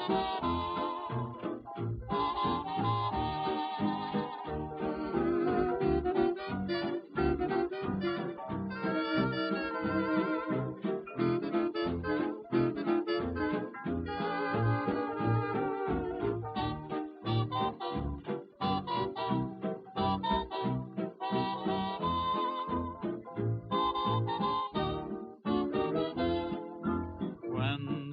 When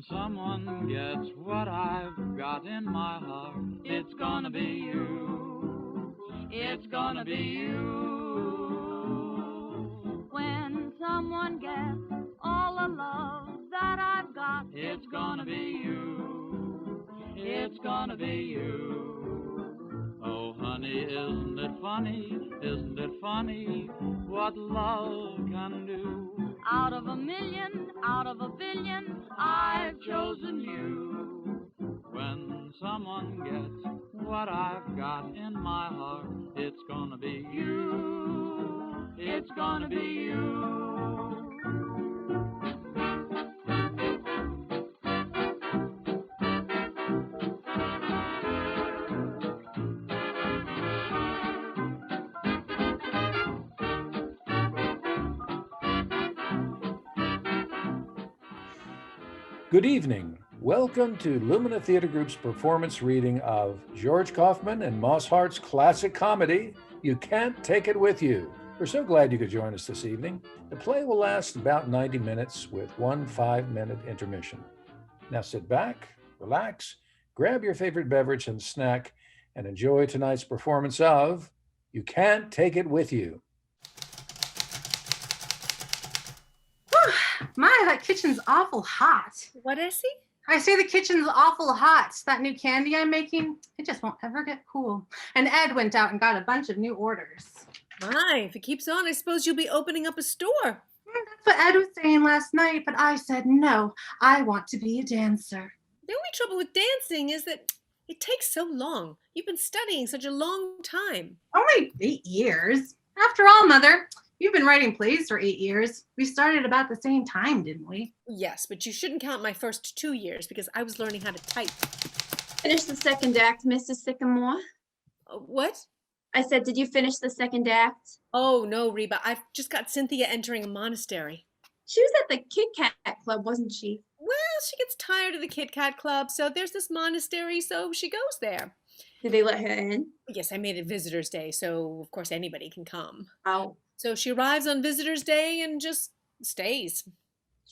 someone gets what I've got in my heart, it's gonna be you. It's gonna be you. When someone gets all the love that I've got, It's gonna be you. It's gonna be you. Oh, honey, isn't it funny? Isn't it funny what love can do? out of a million, out of a billion, I've chosen you. When someone gets what I've got in my heart, it's gonna be you. It's gonna be you. Good evening. Welcome to Lumina Theater Group's performance reading of George Kaufman and Moss Hart's classic comedy, You Can't Take It With You. We're so glad you could join us this evening. The play will last about 90 minutes with one 5-minute intermission. Now sit back, relax, grab your favorite beverage and snack, and enjoy tonight's performance of You Can't Take It With You. My, that kitchen's awful hot. What is he? I say the kitchen's awful hot. That new candy I'm making, it just won't ever get cool. And Ed went out and got a bunch of new orders. My, if it keeps on, I suppose you'll be opening up a store. That's what Ed was saying last night, but I said, no, I want to be a dancer. The only trouble with dancing is that it takes so long. You've been studying such a long time. Only 8 years. After all, Mother, you've been writing plays for 8 years. We started about the same time, didn't we? Yes, but you shouldn't count my first 2 years because I was learning how to type. Finish the second act, Mrs. Sycamore. What? I said, did you finish the second act? Oh, no, Reba. I've just got Cynthia entering a monastery. She was at the Kit Kat Club, wasn't she? Well, she gets tired of the Kit Kat Club, so there's this monastery, so she goes there. Did they let her in? Yes, I made it Visitor's Day, so of course anybody can come. Oh. So she arrives on Visitor's Day and just stays.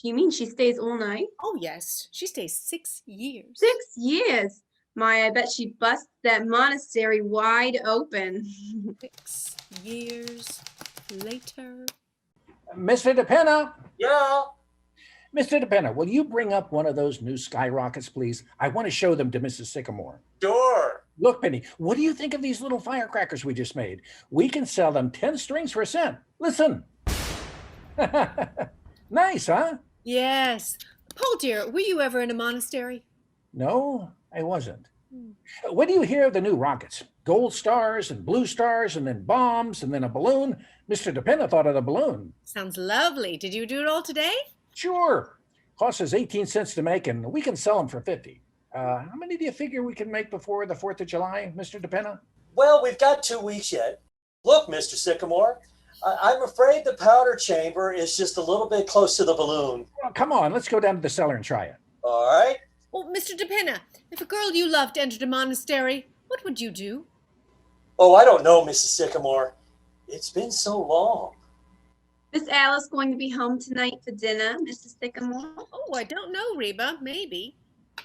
You mean she stays all night? Oh, yes. She stays 6 years. 6 years? My, I bet she busts that monastery wide open. 6 years later. Mr. DePena. Yeah. Mr. DePena, will you bring up one of those new skyrockets, please? I want to show them to Mrs. Sycamore. Sure. Look, Penny, what do you think of these little firecrackers we just made? We can sell them 10 strings for a cent. Listen. Nice, huh? Yes. Paul, dear, were you ever in a monastery? No, I wasn't. What do you hear of the new rockets? Gold stars and blue stars and then bombs and then a balloon. Mr. DePena thought of the balloon. Sounds lovely. Did you do it all today? Sure. Costs us 18 cents to make and we can sell them for 50. How many do you figure we can make before the 4th of July, Mr. DePena? Well, we've got 2 weeks yet. Look, Mr. Sycamore, I'm afraid the powder chamber is just a little bit close to the balloon. Well, come on, let's go down to the cellar and try it. All right. Oh, Mr. DePena, if a girl you loved entered a monastery, what would you do? Oh, I don't know, Mrs. Sycamore. It's been so long. Is Alice going to be home tonight for dinner, Mrs. Sycamore? Oh, I don't know, Reba. Maybe.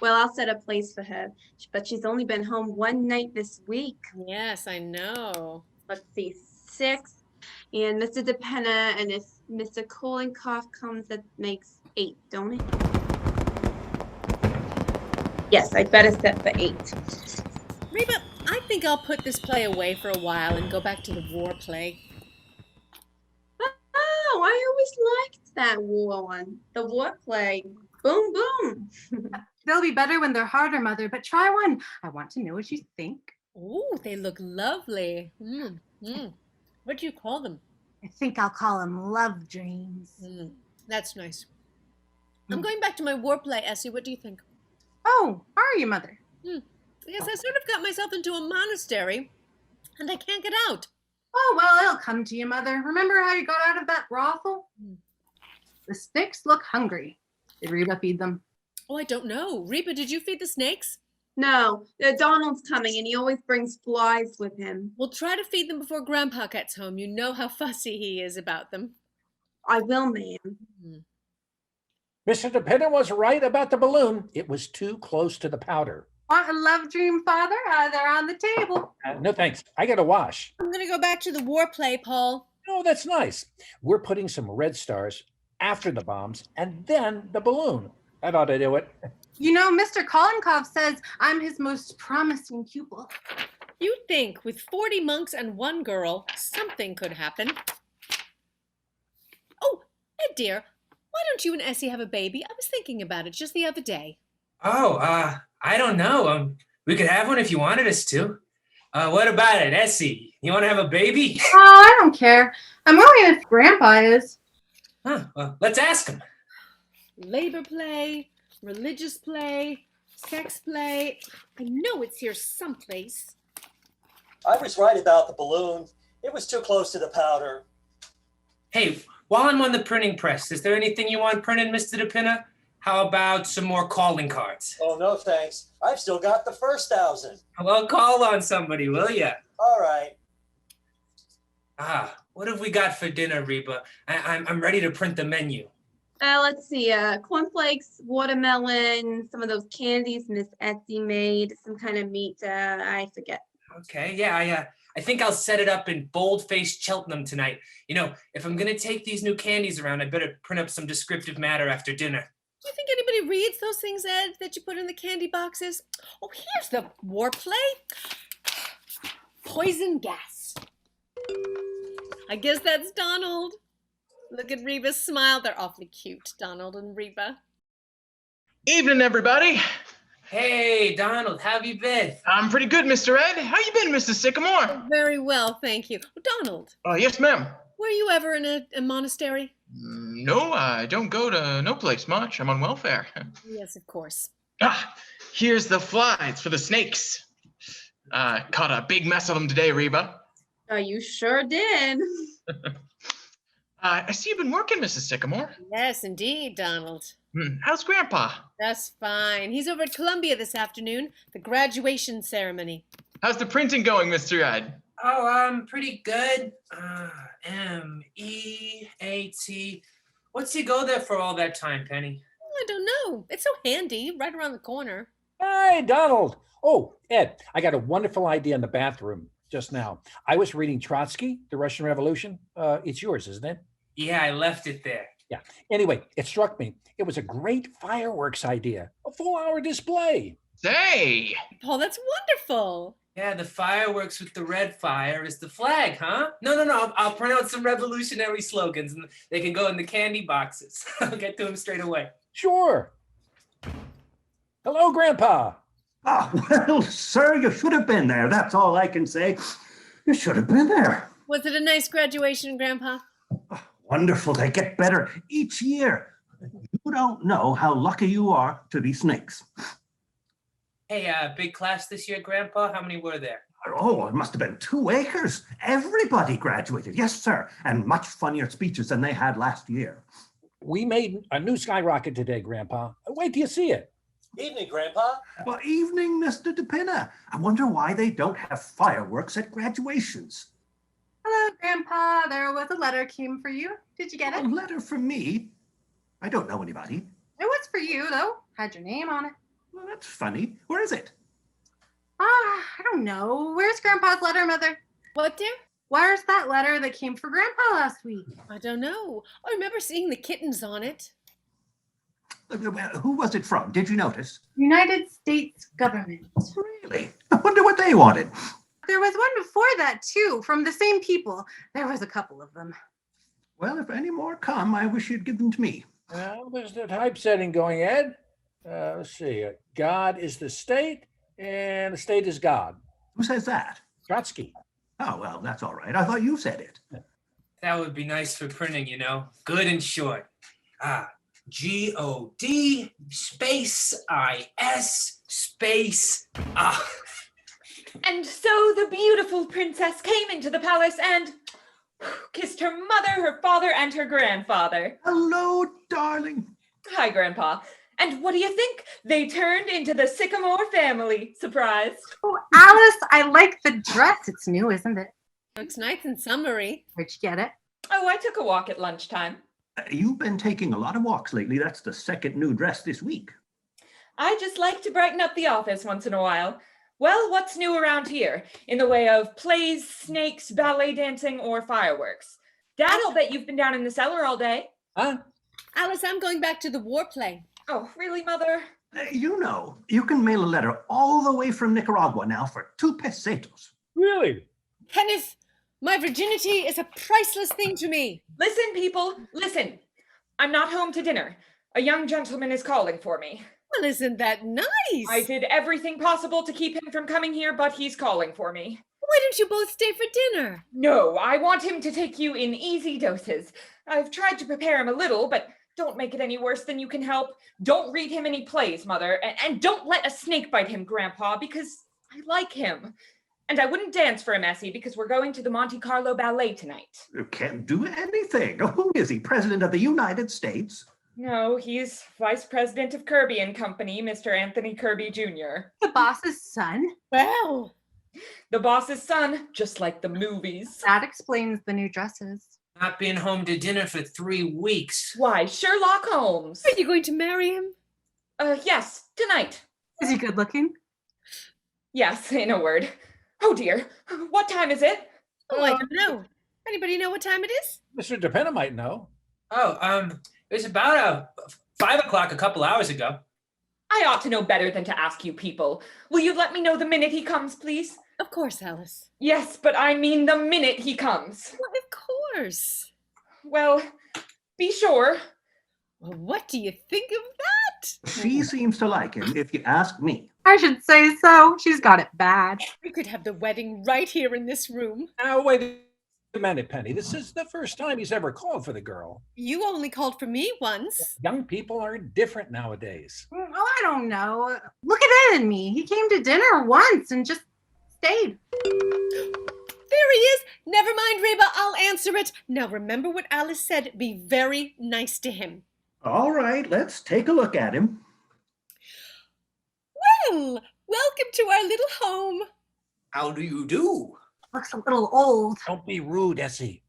Well, I'll set a place for her, but she's only been home 1 night this week. Yes, I know. Let's see, 6. And Mr. DePena, and if Mr. Kolenkoff comes, that makes 8, don't it? Yes, I'd better set for 8. Reba, I think I'll put this play away for a while and go back to the war play. Oh, I always liked that war one. The war play. Boom, boom. They'll be better when they're harder, Mother, but try one. I want to know what you think. Oh, they look lovely. What do you call them? I think I'll call them love dreams. That's nice. I'm going back to my war play, Essie. What do you think? Oh, are you, Mother? I guess I sort of got myself into a monastery, and I can't get out. Oh, well, it'll come to you, Mother. Remember how you got out of that brothel? The snakes look hungry. Did Reba feed them? Oh, I don't know. Reba, did you feed the snakes? No, Donald's coming and he always brings flies with him. We'll try to feed them before Grandpa gets home. You know how fussy he is about them. I will, ma'am. Mr. DePinna was right about the balloon. It was too close to the powder. Want a love dream, Father? They're on the table. No, thanks. I got to wash. I'm going to go back to the war play, Paul. Oh, that's nice. We're putting some red stars after the bombs and then the balloon. That ought to do it. You know, Mr. Kolenkov says I'm his most promising pupil. You'd think with 40 monks and 1 girl, something could happen. Oh, Ed dear, why don't you and Essie have a baby? I was thinking about it just the other day. Oh, I don't know. We could have one if you wanted us to. What about it, Essie? You want to have a baby? Oh, I don't care. I'm going if Grandpa is. Huh, well, let's ask him. Labor play, religious play, sex play. I know it's here someplace. I was right about the balloon. It was too close to the powder. Hey, while I'm on the printing press, is there anything you want printed, Mr. DePinna? How about some more calling cards? Oh, no, thanks. I've still got the first 1,000. Well, call on somebody, will ya? All right. What have we got for dinner, Reba? I'm ready to print the menu. Let's see, cornflakes, watermelon, some of those candies Miss Etsy made, some kind of meat, I forget. Okay, yeah, I think I'll set it up in bold-faced Cheltenham tonight. You know, if I'm gonna take these new candies around, I better print up some descriptive matter after dinner. Do you think anybody reads those things, Ed, that you put in the candy boxes? Oh, here's the war play. Poison gas. I guess that's Donald. Look at Reba's smile. They're awfully cute, Donald and Reba. Evening, everybody. Hey, Donald, how have you been? I'm pretty good, Mr. Ed. How you been, Mr. Sycamore? Very well, thank you. Donald, Yes, ma'am. were you ever in a monastery? No, I don't go to no place much. I'm on welfare. Yes, of course. Here's the flies for the snakes. Caught a big mess of them today, Reba. Oh, you sure did. I see you've been working, Mrs. Sycamore. Yes, indeed, Donald. How's Grandpa? That's fine. He's over at Columbia this afternoon, the graduation ceremony. How's the printing going, Mr. Ed? Oh, pretty good. M-E-A-T. What's he go there for all that time, Penny? I don't know. It's so handy, right around the corner. Hi, Donald. Oh, Ed, I got a wonderful idea in the bathroom just now. I was reading Trotsky, The Russian Revolution. It's yours, isn't it? Yeah, I left it there. Yeah. Anyway, it struck me. It was a great fireworks idea. A full-hour display. Say! Paul, that's wonderful. Yeah, the fireworks with the red fire is the flag, huh? No. I'll print out some revolutionary slogans and they can go in the candy boxes. I'll get to them straight away. Sure. Hello, Grandpa. Well, sir, you should have been there. That's all I can say. You should have been there. Was it a nice graduation, Grandpa? Wonderful. They get better each year. You don't know how lucky you are to be snakes. Hey, big class this year, Grandpa? How many were there? Oh, it must have been 2 acres. Everybody graduated. Yes, sir. And much funnier speeches than they had last year. We made a new skyrocket today, Grandpa. Wait till you see it. Evening, Grandpa. Well, evening, Mr. DePinna. I wonder why they don't have fireworks at graduations. Hello, Grandpa. There was a letter came for you. Did you get it? A letter from me? I don't know anybody. It was for you, though. Had your name on it. Well, that's funny. Where is it? I don't know. Where's Grandpa's letter, Mother? What, dear? Where's that letter that came for Grandpa last week? I don't know. I remember seeing the kittens on it. Who was it from? Did you notice? United States government. Really? I wonder what they wanted. There was one before that, too, from the same people. There was a couple of them. Well, if any more come, I wish you'd give them to me. There's the typesetting going, Ed. Let's see. God is the state, and the state is God. Who says that? Trotsky. Oh, well, that's all right. I thought you said it. That would be nice for printing, you know. Good and short. G-O-D space I-S space ah. And so the beautiful princess came into the palace and kissed her mother, her father, and her grandfather. Hello, darling. Hi, Grandpa. And what do you think? They turned into the Sycamore family. Surprised? Oh, Alice, I like the dress. It's new, isn't it? Looks nice and summery. Where'd you get it? Oh, I took a walk at lunchtime. You've been taking a lot of walks lately. That's the second new dress this week. I just like to brighten up the office once in a while. Well, what's new around here in the way of plays, snakes, ballet dancing, or fireworks? Dad, I'll bet you've been down in the cellar all day. Huh? Alice, I'm going back to the war play. Oh, really, Mother? You know, you can mail a letter all the way from Nicaragua now for 2 pesetos. Really? Kenneth, my virginity is a priceless thing to me. Listen, people, listen. I'm not home to dinner. A young gentleman is calling for me. Well, isn't that nice? I did everything possible to keep him from coming here, but he's calling for me. Why don't you both stay for dinner? No, I want him to take you in easy doses. I've tried to prepare him a little, but don't make it any worse than you can help. Don't read him any plays, Mother, and don't let a snake bite him, Grandpa, because I like him. And I wouldn't dance for him, Essie, because we're going to the Monte Carlo Ballet tonight. You can't do anything. Who is he, President of the United States? No, he's Vice President of Kirby and Company, Mr. Anthony Kirby Jr. The boss's son? Well, the boss's son, just like the movies. That explains the new dresses. Not been home to dinner for 3 weeks. Why, Sherlock Holmes. Are you going to marry him? Yes, tonight. Is he good looking? Yes, in a word. Oh dear, what time is it? Oh, I don't know. Anybody know what time it is? Mr. DePenna might know. Oh, it was about 5 o'clock a couple hours ago. I ought to know better than to ask you people. Will you let me know the minute he comes, please? Of course, Alice. Yes, but I mean the minute he comes. Well, of course. Well, be sure. Well, what do you think of that? She seems to like him, if you ask me. I should say so. She's got it bad. We could have the wedding right here in this room. Now, wait a minute, Penny. This is the first time he's ever called for the girl. You only called for me once. Young people are different nowadays. Oh, I don't know. Look at Ed and me. He came to dinner once and just stayed. There he is. Never mind, Reba. I'll answer it. Now, remember what Alice said. Be very nice to him. All right, let's take a look at him. Well, welcome to our little home. How do you do? Looks a little old. Don't be rude, Essie.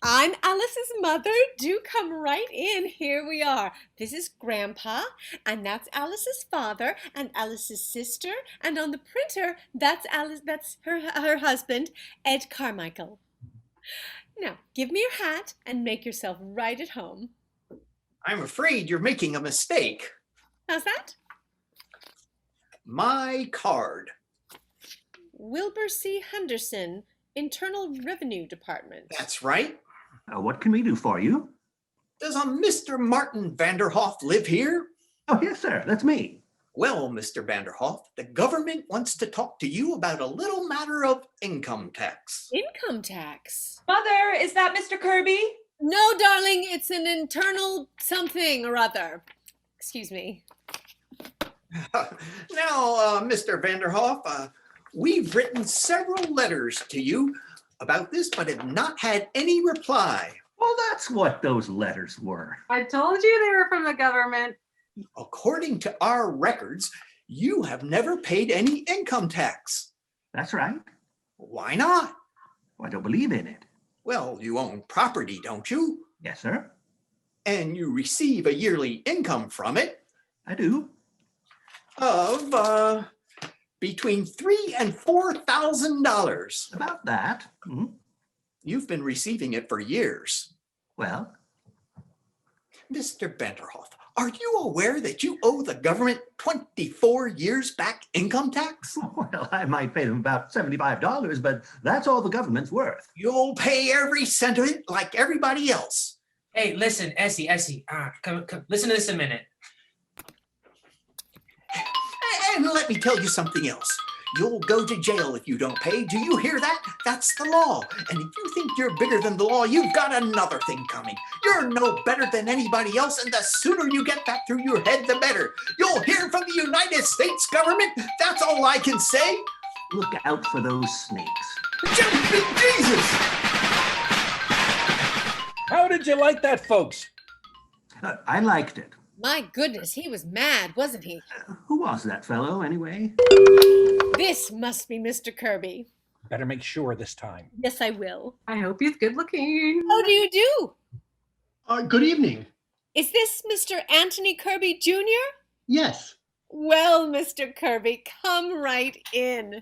I'm Alice's mother. Do come right in. Here we are. This is Grandpa, and that's Alice's father, and Alice's sister, and on the printer, that's Alice. That's her husband, Ed Carmichael. Now, give me your hat and make yourself right at home. I'm afraid you're making a mistake. How's that? My card. Wilbur C. Henderson, Internal Revenue Department. That's right. What can we do for you? Does a Mr. Martin Vanderhoff live here? Oh, yes, sir. That's me. Well, Mr. Vanderhoff, the government wants to talk to you about a little matter of income tax. Income tax? Mother, is that Mr. Kirby? No, darling, it's an internal something or other. Excuse me. Now, Mr. Vanderhoff, we've written several letters to you about this, but have not had any reply. Well, that's what those letters were. I told you they were from the government. According to our records, you have never paid any income tax. That's right. Why not? I don't believe in it. Well, you own property, don't you? Yes, sir. And you receive a yearly income from it. I do. Of between $3,000 and $4,000. About that. Mm-hmm. You've been receiving it for years. Well, Mr. Vanderhoff, are you aware that you owe the government 24 years back income tax? Well, I might pay them about $75, but that's all the government's worth. You'll pay every cent of it like everybody else. Hey, listen, Essie, come, listen to this a minute. And let me tell you something else. You'll go to jail if you don't pay. Do you hear that? That's the law. And if you think you're bigger than the law, you've got another thing coming. You're no better than anybody else, and the sooner you get that through your head, the better. You'll hear from the United States government. That's all I can say. Look out for those snakes. Jesus! How did you like that, folks? I liked it. My goodness, he was mad, wasn't he? Who was that fellow, anyway? This must be Mr. Kirby. Better make sure this time. Yes, I will. I hope he's good looking. How do you do? Good evening. Is this Mr. Anthony Kirby Jr.? Yes. Well, Mr. Kirby, come right in.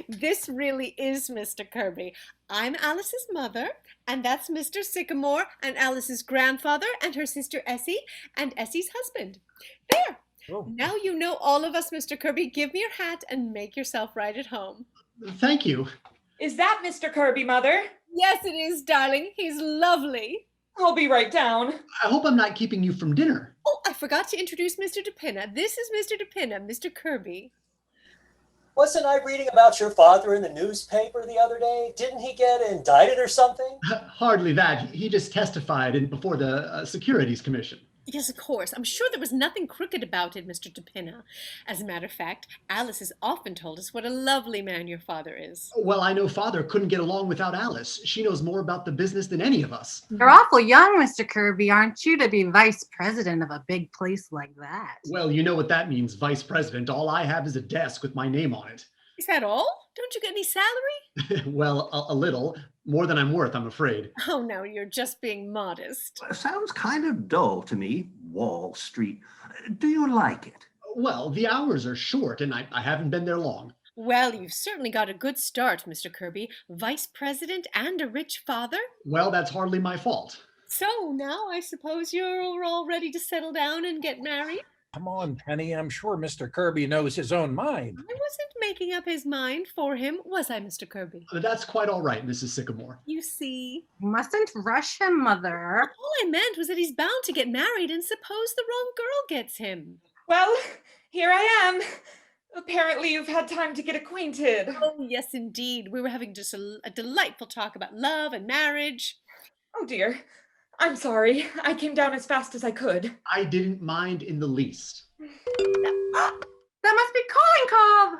This really is Mr. Kirby. I'm Alice's mother, and that's Mr. Sycamore, and Alice's grandfather, and her sister Essie, and Essie's husband. There. Oh. Now you know all of us, Mr. Kirby. Give me your hat and make yourself right at home. Thank you. Is that Mr. Kirby, Mother? Yes, it is, darling. He's lovely. I'll be right down. I hope I'm not keeping you from dinner. Oh, I forgot to introduce Mr. DePinna. This is Mr. DePinna, Mr. Kirby. Wasn't I reading about your father in the newspaper the other day? Didn't he get indicted or something? Hardly that. He just testified before the Securities Commission. Yes, of course. I'm sure there was nothing crooked about it, Mr. DePinna. As a matter of fact, Alice has often told us what a lovely man your father is. Well, I know Father couldn't get along without Alice. She knows more about the business than any of us. You're awful young, Mr. Kirby, aren't you, to be vice president of a big place like that? Well, you know what that means, Vice President. All I have is a desk with my name on it. Is that all? Don't you get any salary? Well, a little. More than I'm worth, I'm afraid. Oh, no, you're just being modest. Sounds kind of dull to me, Wall Street. Do you like it? Well, the hours are short, and I haven't been there long. Well, you've certainly got a good start, Mr. Kirby. Vice president and a rich father. Well, that's hardly my fault. So now I suppose you're all ready to settle down and get married? Come on, Penny. I'm sure Mr. Kirby knows his own mind. I wasn't making up his mind for him, was I, Mr. Kirby? That's quite all right, Mrs. Sycamore. You see. You mustn't rush him, Mother. All I meant was that he's bound to get married, and suppose the wrong girl gets him. Well, here I am. Apparently you've had time to get acquainted. Oh, yes, indeed. We were having just a delightful talk about love and marriage. Oh, dear. I'm sorry. I came down as fast as I could. I didn't mind in the least. That must be calling Cobb.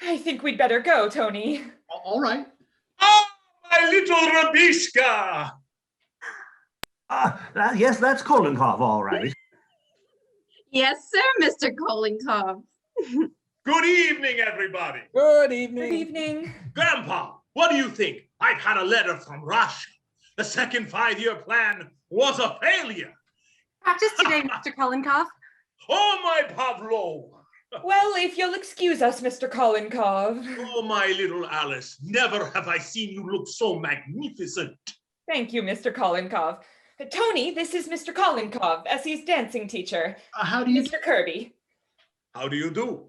I think we'd better go, Tony. All right. Oh, my little Rabishka! Yes, that's Kolenkov, all right. Yes, sir, Mr. Kolenkov. Good evening, everybody. Good evening. Good evening. Grandpa, what do you think? I've had a letter from Russia. The second 5-year plan was a failure. Practice today, Mr. Kolenkov. Oh, my Pavlo. Well, if you'll excuse us, Mr. Kolenkov. Oh, my little Alice. Never have I seen you look so magnificent. Thank you, Mr. Kolenkov. Tony, this is Mr. Kolenkov, Essie's dancing teacher. How do you Mr. Kirby. How do you do?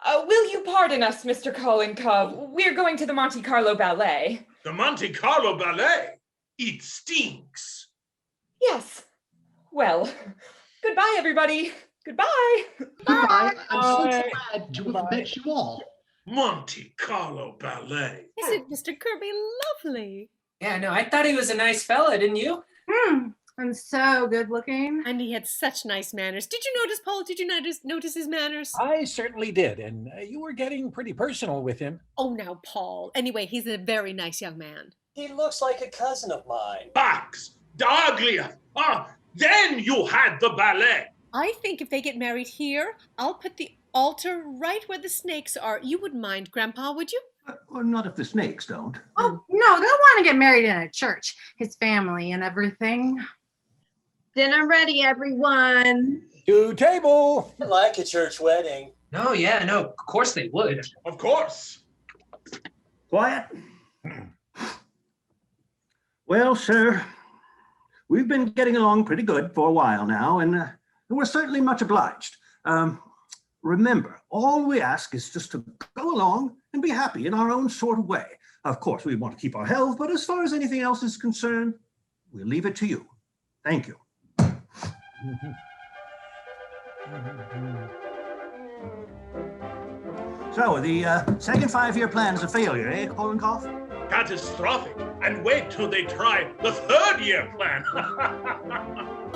Will you pardon us, Mr. Kolenkov? We're going to the Monte Carlo Ballet. The Monte Carlo Ballet? It stinks. Yes. Well, goodbye, everybody. Goodbye. Goodbye. I'm so glad to have met you all. Monte Carlo Ballet. Isn't Mr. Kirby lovely? Yeah, no, I thought he was a nice fella, didn't you? And so good looking. And he had such nice manners. Did you notice, Paul? Did you notice his manners? I certainly did, and you were getting pretty personal with him. Oh, now, Paul. Anyway, he's a very nice young man. He looks like a cousin of mine. Bugs, the ugliest. Then you had the ballet. I think if they get married here, I'll put the altar right where the snakes are. You wouldn't mind, Grandpa, would you? Well, not if the snakes don't. Oh, no, they'll want to get married in a church. His family and everything. Dinner ready, everyone. To table. I like a church wedding. No, yeah, no, of course they would. Of course. Quiet. Well, sir, we've been getting along pretty good for a while now, and we're certainly much obliged. Remember, all we ask is just to go along and be happy in our own sort of way. Of course, we want to keep our health, but as far as anything else is concerned, we'll leave it to you. Thank you. So, the second 5-year plan is a failure, eh, Kolenkov? Catastrophic. And wait till they try the 3rd-year plan.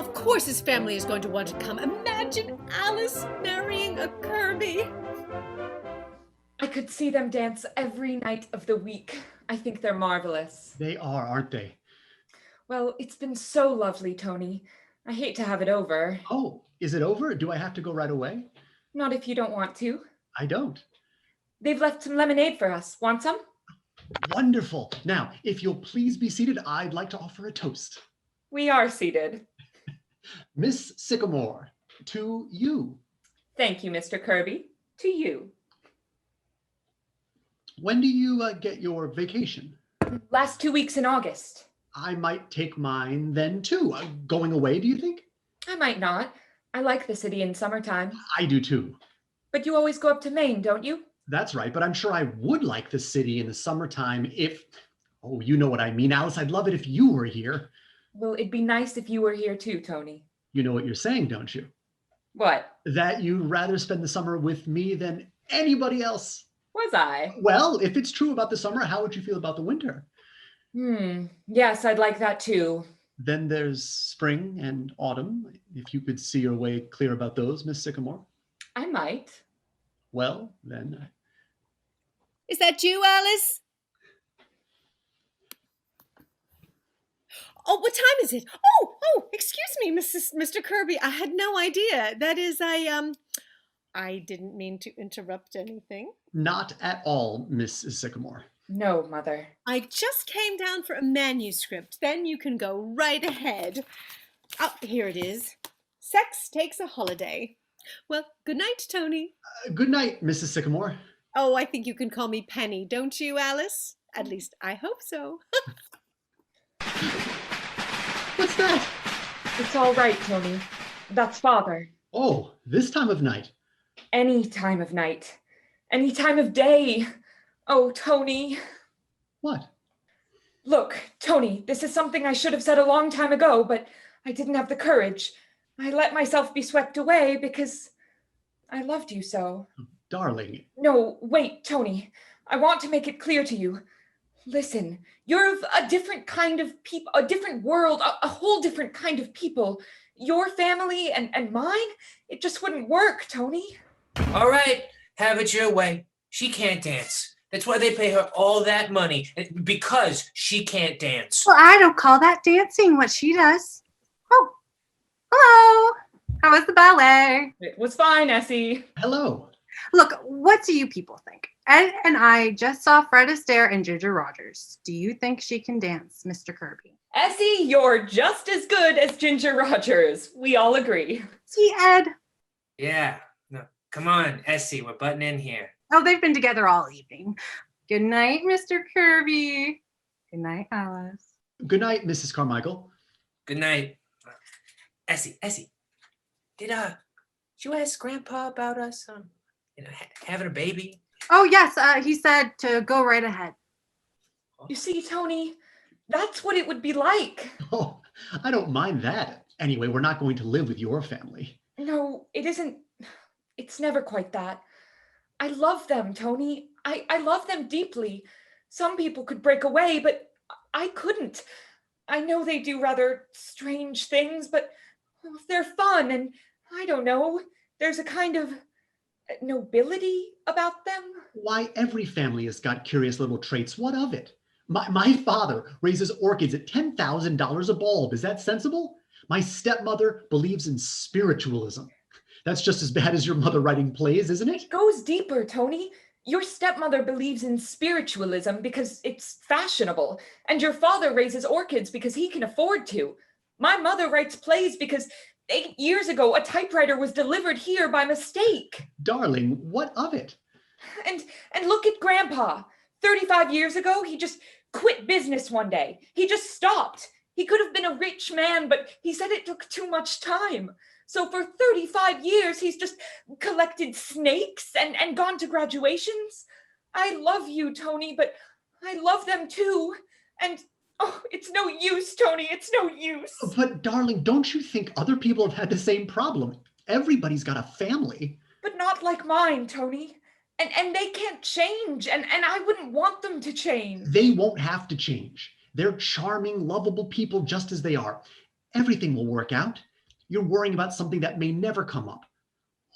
Of course his family is going to want to come. Imagine Alice marrying a Kirby. I could see them dance every night of the week. I think they're marvelous. They are, aren't they? Well, it's been so lovely, Tony. I hate to have it over. Oh, is it over? Do I have to go right away? Not if you don't want to. I don't. They've left some lemonade for us. Want some? Wonderful. Now, if you'll please be seated, I'd like to offer a toast. We are seated. Miss Sycamore, to you. Thank you, Mr. Kirby. To you. When do you get your vacation? Last 2 weeks in August. I might take mine then too. Going away, do you think? I might not. I like the city in summertime. I do too. But you always go up to Maine, don't you? That's right, but I'm sure I would like the city in the summertime if, oh, you know what I mean, Alice. I'd love it if you were here. Well, it'd be nice if you were here too, Tony. You know what you're saying, don't you? What? That you'd rather spend the summer with me than anybody else. Was I? Well, if it's true about the summer, how would you feel about the winter? Yes, I'd like that too. Then there's spring and autumn. If you could see your way clear about those, Miss Sycamore. I might. Well, then. Is that you, Alice? Oh, what time is it? Oh, excuse me, Mr. Kirby. I had no idea. That is, I didn't mean to interrupt anything. Not at all, Miss Sycamore. No, Mother. I just came down for a manuscript. Then you can go right ahead. Oh, here it is. Sex takes a holiday. Well, good night, Tony. Good night, Mrs. Sycamore. Oh, I think you can call me Penny, don't you, Alice? At least I hope so. What's that? It's all right, Tony. That's Father. Oh, this time of night. Any time of night. Any time of day. Oh, Tony. What? Look, Tony, this is something I should have said a long time ago, but I didn't have the courage. I let myself be swept away because I loved you so. Darling. No, wait, Tony. I want to make it clear to you. Listen, you're of a different kind of people, a different world, a whole different kind of people. Your family and mine, it just wouldn't work, Tony. All right, have it your way. She can't dance. That's why they pay her all that money, because she can't dance. Well, I don't call that dancing what she does. Oh, hello. How was the ballet? It was fine, Essie. Hello. Look, what do you people think? Ed and I just saw Fred Astaire and Ginger Rogers. Do you think she can dance, Mr. Kirby? Essie, you're just as good as Ginger Rogers. We all agree. See, Ed? Yeah. No, come on, Essie, we're butting in here. Oh, they've been together all evening. Good night, Mr. Kirby. Good night, Alice. Good night, Mrs. Carmichael. Good night. Essie, did you ask Grandpa about us, having a baby? Oh, yes, he said to go right ahead. You see, Tony, that's what it would be like. Oh, I don't mind that. Anyway, we're not going to live with your family. No, it isn't. It's never quite that. I love them, Tony. I love them deeply. Some people could break away, but I couldn't. I know they do rather strange things, but they're fun, and I don't know. There's a kind of nobility about them. Why, every family has got curious little traits. What of it? My father raises orchids at $10,000 a bulb. Is that sensible? My stepmother believes in spiritualism. That's just as bad as your mother writing plays, isn't it? It goes deeper, Tony. Your stepmother believes in spiritualism because it's fashionable, and your father raises orchids because he can afford to. My mother writes plays because 8 years ago, a typewriter was delivered here by mistake. Darling, what of it? And look at Grandpa. 35 years ago, he just quit business one day. He just stopped. He could have been a rich man, but he said it took too much time. So for 35 years, he's just collected snakes and gone to graduations. I love you, Tony, but I love them too. And oh, it's no use, Tony. It's no use. But darling, don't you think other people have had the same problem? Everybody's got a family. But not like mine, Tony. And they can't change, and I wouldn't want them to change. They won't have to change. They're charming, lovable people just as they are. Everything will work out. You're worrying about something that may never come up.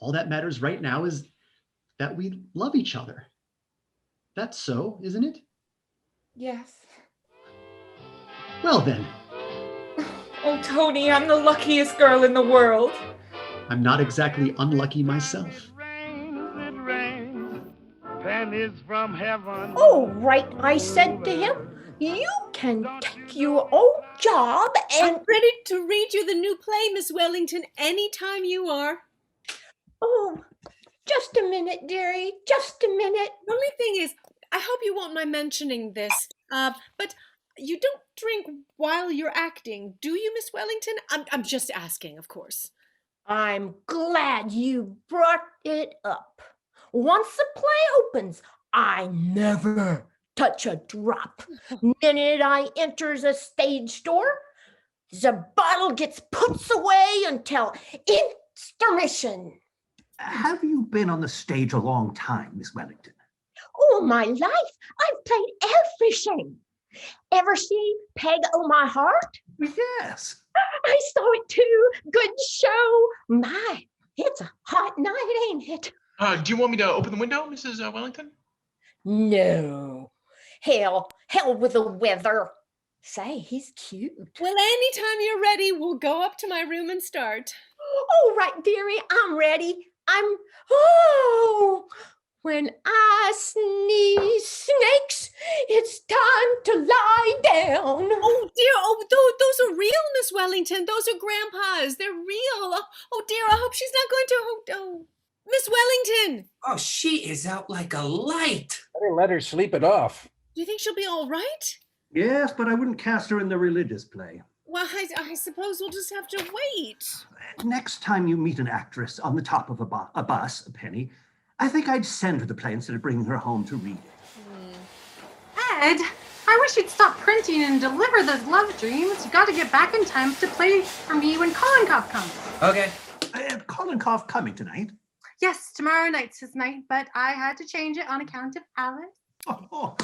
All that matters right now is that we love each other. That's so, isn't it? Yes. Well then. Oh, Tony, I'm the luckiest girl in the world. I'm not exactly unlucky myself. Pennies from heaven. Oh, right, I said to him, you can take your old job and... I'm ready to read you the new play, Miss Wellington, anytime you are. Oh, just a minute, dearie, just a minute. The only thing is, I hope you won't mind mentioning this, but you don't drink while you're acting, do you, Miss Wellington? I'm just asking, of course. I'm glad you brought it up. Once the play opens, I never touch a drop. Minute I enters a stage door, the bottle gets put away until intermission. Have you been on the stage a long time, Miss Wellington? All my life, I've played everything. Ever see Peg O' My Heart? Yes. I saw it too. Good show. My, it's a hot night, ain't it? Do you want me to open the window, Mrs. Wellington? No. Hell with the weather. Say, he's cute. Well, anytime you're ready, we'll go up to my room and start. All right, dearie, I'm ready. Oh, when I sneeze snakes, it's time to lie down. Oh, dear, those are real, Miss Wellington. Those are Grandpa's. They're real. Oh, dear, I hope she's not going to... Oh, Miss Wellington! Oh, she is out like a light. Better let her sleep it off. Do you think she'll be all right? Yes, but I wouldn't cast her in the religious play. Well, I suppose we'll just have to wait. Next time you meet an actress on the top of a bus, Penny, I think I'd send her the play instead of bringing her home to read it. Ed, I wish you'd stop printing and deliver those love dreams. You got to get back in time to play for me when Kolinkoff comes. Okay. Kolinkoff coming tonight? Yes, tomorrow night's his night, but I had to change it on account of Alice. Oh,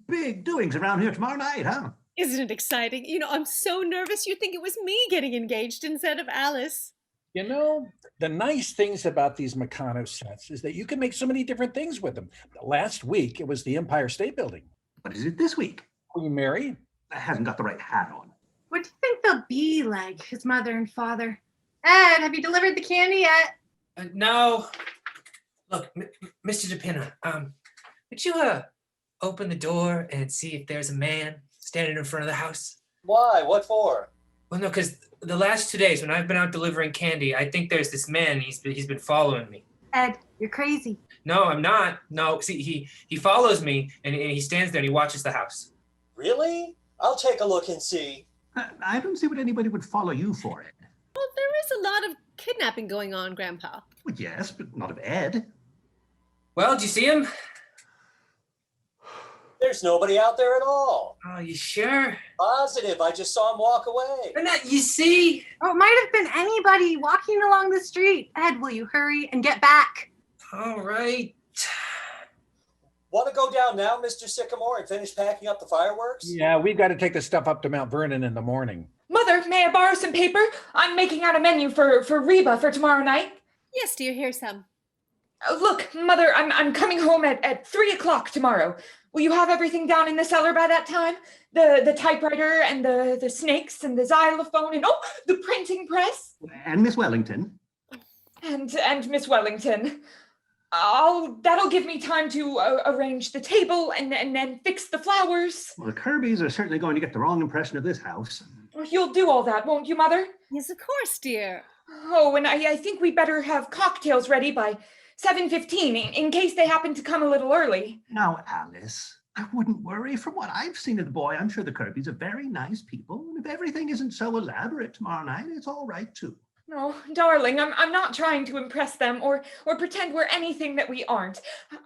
big doings around here tomorrow night, huh? Isn't it exciting? You know, I'm so nervous you'd think it was me getting engaged instead of Alice. You know, the nice things about these Meccano sets is that you can make so many different things with them. Last week, it was the Empire State Building. What is it this week? Queen Mary. I haven't got the right hat on. What do you think they'll be like, his mother and father? Ed, have you delivered the candy yet? No. Look, Mr. DePina, would you open the door and see if there's a man standing in front of the house? Why? What for? Well, no, because the last 2 days when I've been out delivering candy, I think there's this man. He's been following me. Ed, you're crazy. No, I'm not. No, see, he follows me and he stands there and he watches the house. Really? I'll take a look and see. I don't see what anybody would follow you for it. Well, there is a lot of kidnapping going on, Grandpa. Well, yes, but not of Ed. Well, did you see him? There's nobody out there at all. Oh, you sure? Positive. I just saw him walk away. And that, you see? Oh, it might have been anybody walking along the street. Ed, will you hurry and get back? All right. Want to go down now, Mr. Sycamore, and finish packing up the fireworks? Yeah, we've got to take the stuff up to Mount Vernon in the morning. Mother, may I borrow some paper? I'm making out a menu for Reba for tomorrow night. Yes, dear, here's some. Look, Mother, I'm coming home at 3 o'clock tomorrow. Will you have everything down in the cellar by that time? The typewriter and the snakes and the xylophone and the printing press? And Miss Wellington. And Miss Wellington. That'll give me time to arrange the table and then fix the flowers. Well, the Kirbys are certainly going to get the wrong impression of this house. You'll do all that, won't you, Mother? Yes, of course, dear. Oh, and I think we better have cocktails ready by 7:15 in case they happen to come a little early. Now, Alice, I wouldn't worry. From what I've seen of the boy, I'm sure the Kirbys are very nice people. And if everything isn't so elaborate tomorrow night, it's all right, too. No, darling, I'm not trying to impress them or pretend we're anything that we aren't.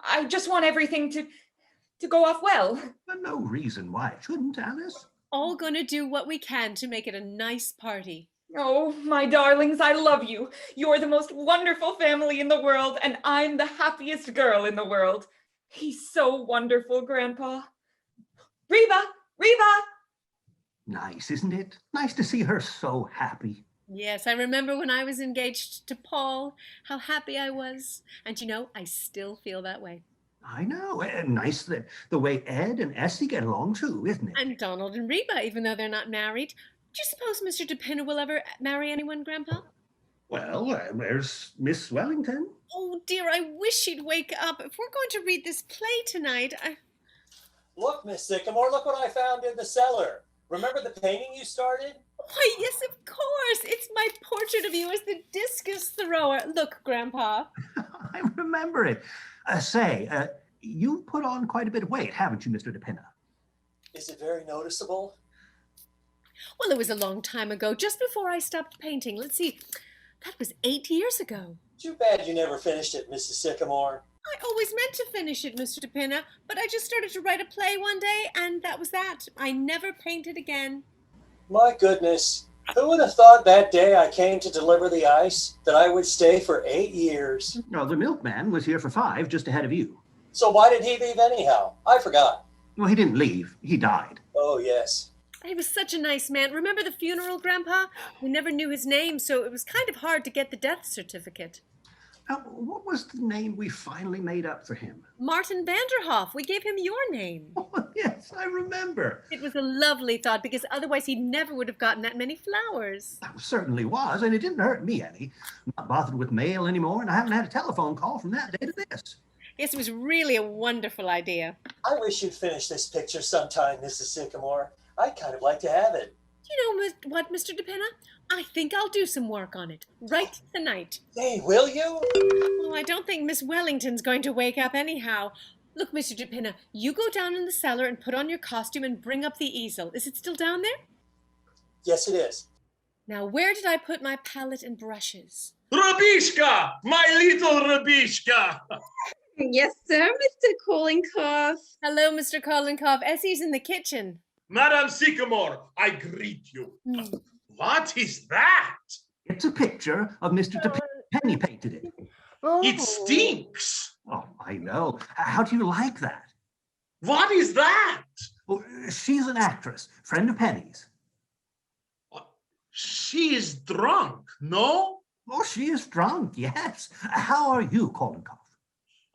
I just want everything to go off well. There's no reason why it shouldn't, Alice. All gonna do what we can to make it a nice party. Oh, my darlings, I love you. You're the most wonderful family in the world, and I'm the happiest girl in the world. He's so wonderful, Grandpa. Reba! Reba! Nice, isn't it? Nice to see her so happy. Yes, I remember when I was engaged to Paul, how happy I was. And you know, I still feel that way. I know. And nice that the way Ed and Essie get along too, isn't it? And Donald and Reba, even though they're not married. Do you suppose Mr. DePinna will ever marry anyone, Grandpa? Well, there's Miss Wellington. Oh dear, I wish she'd wake up. If we're going to read this play tonight, Look, Miss Sycamore, look what I found in the cellar. Remember the painting you started? Why, yes, of course. It's my portrait of you as the discus thrower. Look, Grandpa. I remember it. You've put on quite a bit of weight, haven't you, Mr. DePinna? Is it very noticeable? Well, it was a long time ago, just before I stopped painting. Let's see, that was 8 years ago. Too bad you never finished it, Mrs. Sycamore. I always meant to finish it, Mr. DePinna, but I just started to write a play one day, and that was that. I never painted again. My goodness. Who would have thought that day I came to deliver the ice that I would stay for 8 years? No, the milkman was here for 5, just ahead of you. So why did he leave anyhow? I forgot. Well, he didn't leave. He died. Oh, yes. He was such a nice man. Remember the funeral, Grandpa? We never knew his name, so it was kind of hard to get the death certificate. Now, what was the name we finally made up for him? Martin Vanderhoff. We gave him your name. Oh, yes, I remember. It was a lovely thought, because otherwise he never would have gotten that many flowers. That certainly was, and it didn't hurt me any. I'm not bothered with mail anymore, and I haven't had a telephone call from that day to this. Yes, it was really a wonderful idea. I wish you'd finish this picture sometime, Mrs. Sycamore. I'd kind of like to have it. You know what, Mr. DePinna? I think I'll do some work on it right tonight. Hey, will you? Oh, I don't think Miss Wellington's going to wake up anyhow. Look, Mr. DePinna, you go down in the cellar and put on your costume and bring up the easel. Is it still down there? Yes, it is. Now, where did I put my palette and brushes? Rabishka! My little Rabishka! Yes, sir, Mr. Kolinkoff. Hello, Mr. Kolinkoff. Essie's in the kitchen. Madam Sycamore, I greet you. What is that? It's a picture of Mr. DePinna. Penny painted it. It stinks. Oh, I know. How do you like that? What is that? Well, she's an actress, friend of Penny's. She is drunk, no? Oh, she is drunk, yes. How are you, Kolinkoff?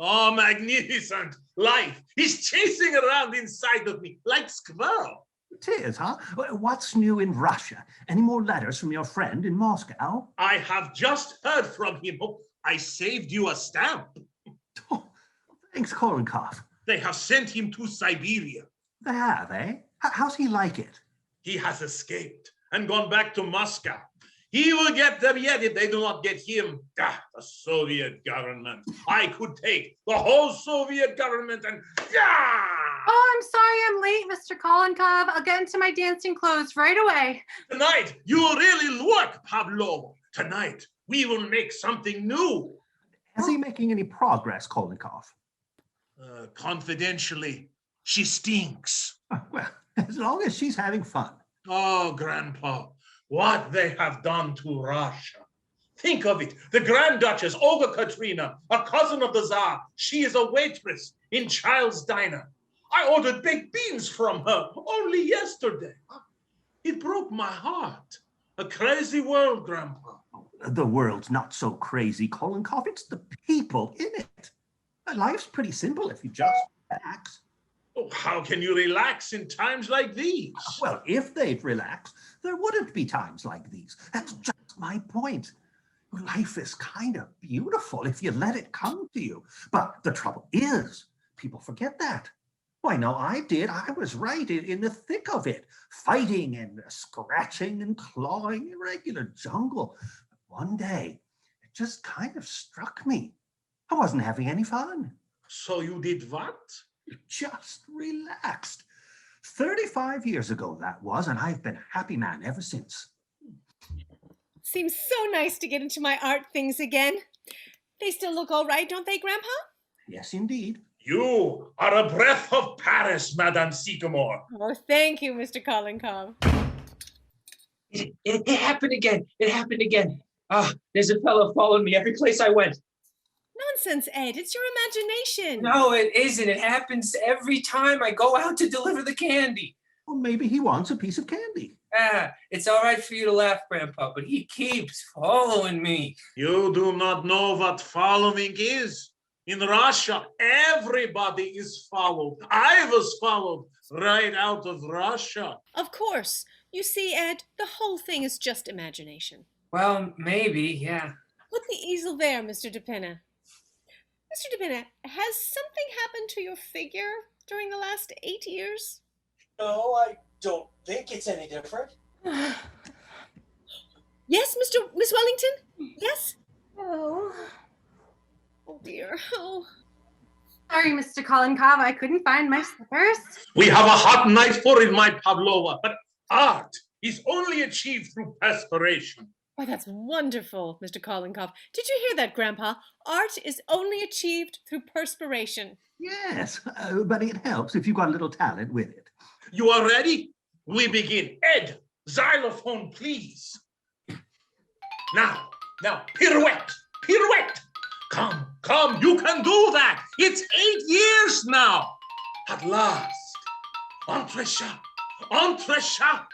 Oh, magnificent. Life is chasing around inside of me like squirrel. It is, huh? What's new in Russia? Any more letters from your friend in Moscow? I have just heard from him. I saved you a stamp. Oh, thanks, Kolinkoff. They have sent him to Siberia. They have, eh? How's he like it? He has escaped and gone back to Moscow. He will get them yet if they do not get him. Ah, the Soviet government. I could take the whole Soviet government and... Oh, I'm sorry I'm late, Mr. Kolinkoff. I'll get into my dancing clothes right away. Tonight, you will really look, Pavlov. Tonight, we will make something new. Is he making any progress, Kolinkoff? Confidentially, she stinks. Well, as long as she's having fun. Oh, Grandpa, what they have done to Russia. Think of it. The Grand Duchess, Olga Katrina, a cousin of the Tsar. She is a waitress in Child's Diner. I ordered baked beans from her only yesterday. It broke my heart. A crazy world, Grandpa. The world's not so crazy, Kolinkoff. It's the people in it. Life's pretty simple if you just relax. Oh, how can you relax in times like these? Well, if they'd relax, there wouldn't be times like these. That's just my point. Life is kind of beautiful if you let it come to you. But the trouble is, people forget that. Why, no, I did. I was right in the thick of it, fighting and scratching and clawing in regular jungle. But one day, it just kind of struck me. I wasn't having any fun. So you did what? Just relaxed. 35 years ago that was, and I've been a happy man ever since. Seems so nice to get into my art things again. They still look all right, don't they, Grandpa? Yes, indeed. You are a breath of Paris, Madame Sycamore. Oh, thank you, Mr. Kolinkoff. It happened again. It happened again. Ah, there's a fellow following me every place I went. Nonsense, Ed. It's your imagination. No, it isn't. It happens every time I go out to deliver the candy. Well, maybe he wants a piece of candy. It's all right for you to laugh, Grandpa, but he keeps following me. You do not know what following is. In Russia, everybody is followed. I was followed right out of Russia. Of course. You see, Ed, the whole thing is just imagination. Well, maybe, yeah. Put the easel there, Mr. DePinna. Mr. DePinna, has something happened to your figure during the last 8 years? No, I don't think it's any different. Yes, Miss Wellington? Yes? Oh. Oh, dear. Oh. Sorry, Mr. Kolinkov, I couldn't find my slippers. We have a hot night for it, my Pavlova, but art is only achieved through perspiration. Why, that's wonderful, Mr. Kolinkov. Did you hear that, Grandpa? Art is only achieved through perspiration. Yes, but it helps if you've got a little talent with it. You are ready? We begin. Ed, xylophone, please. Now, pirouette, pirouette. Come, you can do that. It's 8 years now. At last, entrechat, entrechat.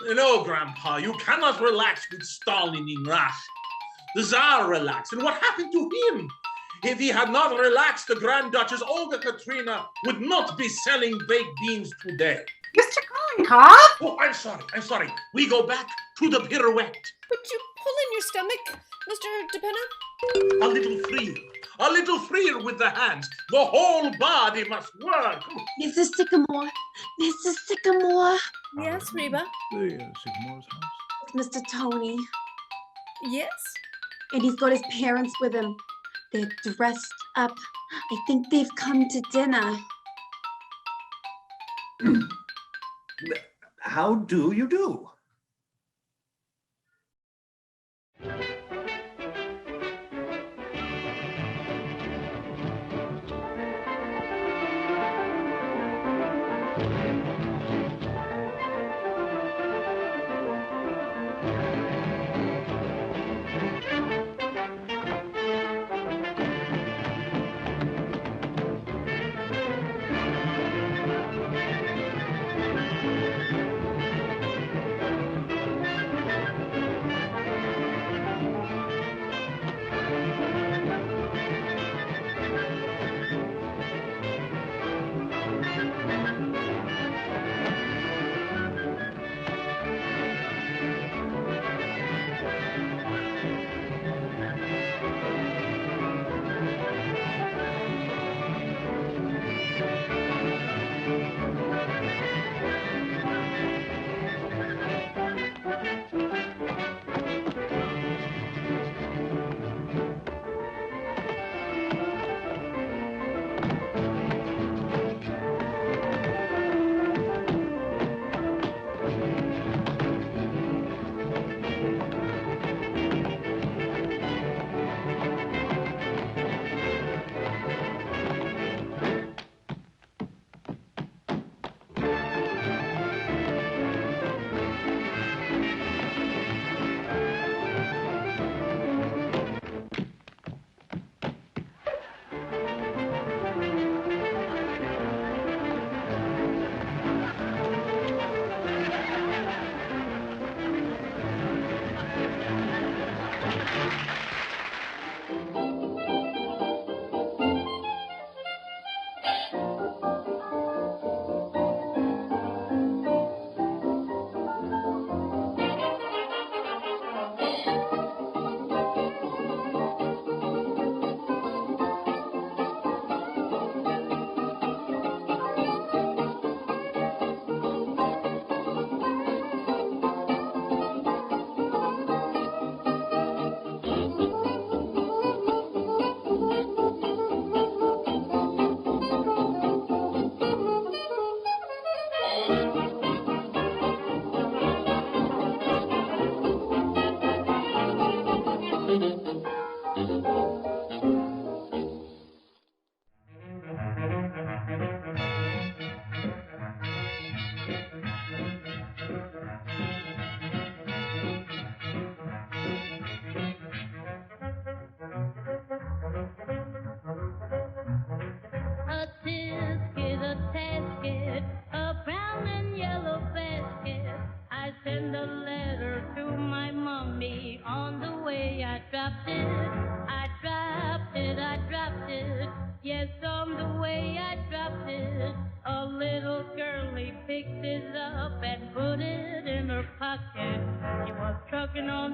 No, Grandpa, you cannot relax with Stalin in Russia. The Tsar relaxed, and what happened to him? If he had not relaxed, the Grand Duchess Olga Katrina would not be selling baked beans today. Mr. Kolinkov? Oh, I'm sorry. We go back to the pirouette. Would you pull in your stomach, Mr. DePinna? A little freer with the hands. The whole body must work. Mrs. Sycamore. Mrs. Sycamore. Yes, Reba? The Sycamore's house. It's Mr. Tony. Yes? And he's got his parents with him. They're dressed up. I think they've come to dinner. How do you do?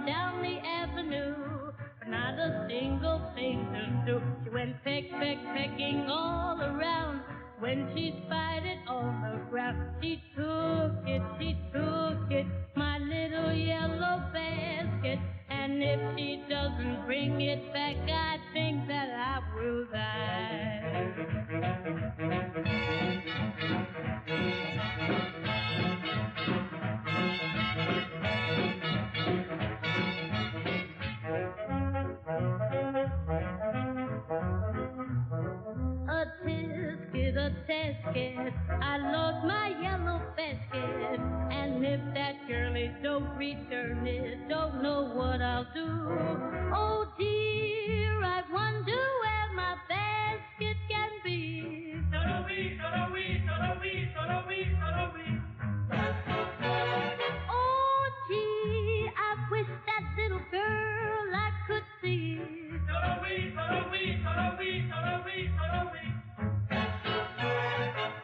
on down the avenue, but not a single thing to do. She went pecking all around. When she spied it on the ground, she took it, my little yellow basket. And if she doesn't bring it back, I think that I will die. A tisket, I lost my yellow basket. And if that girlie don't return it, don't know what I'll do. Oh dear, I wonder where my basket can be. Oh gee, I wish that little girl I could see.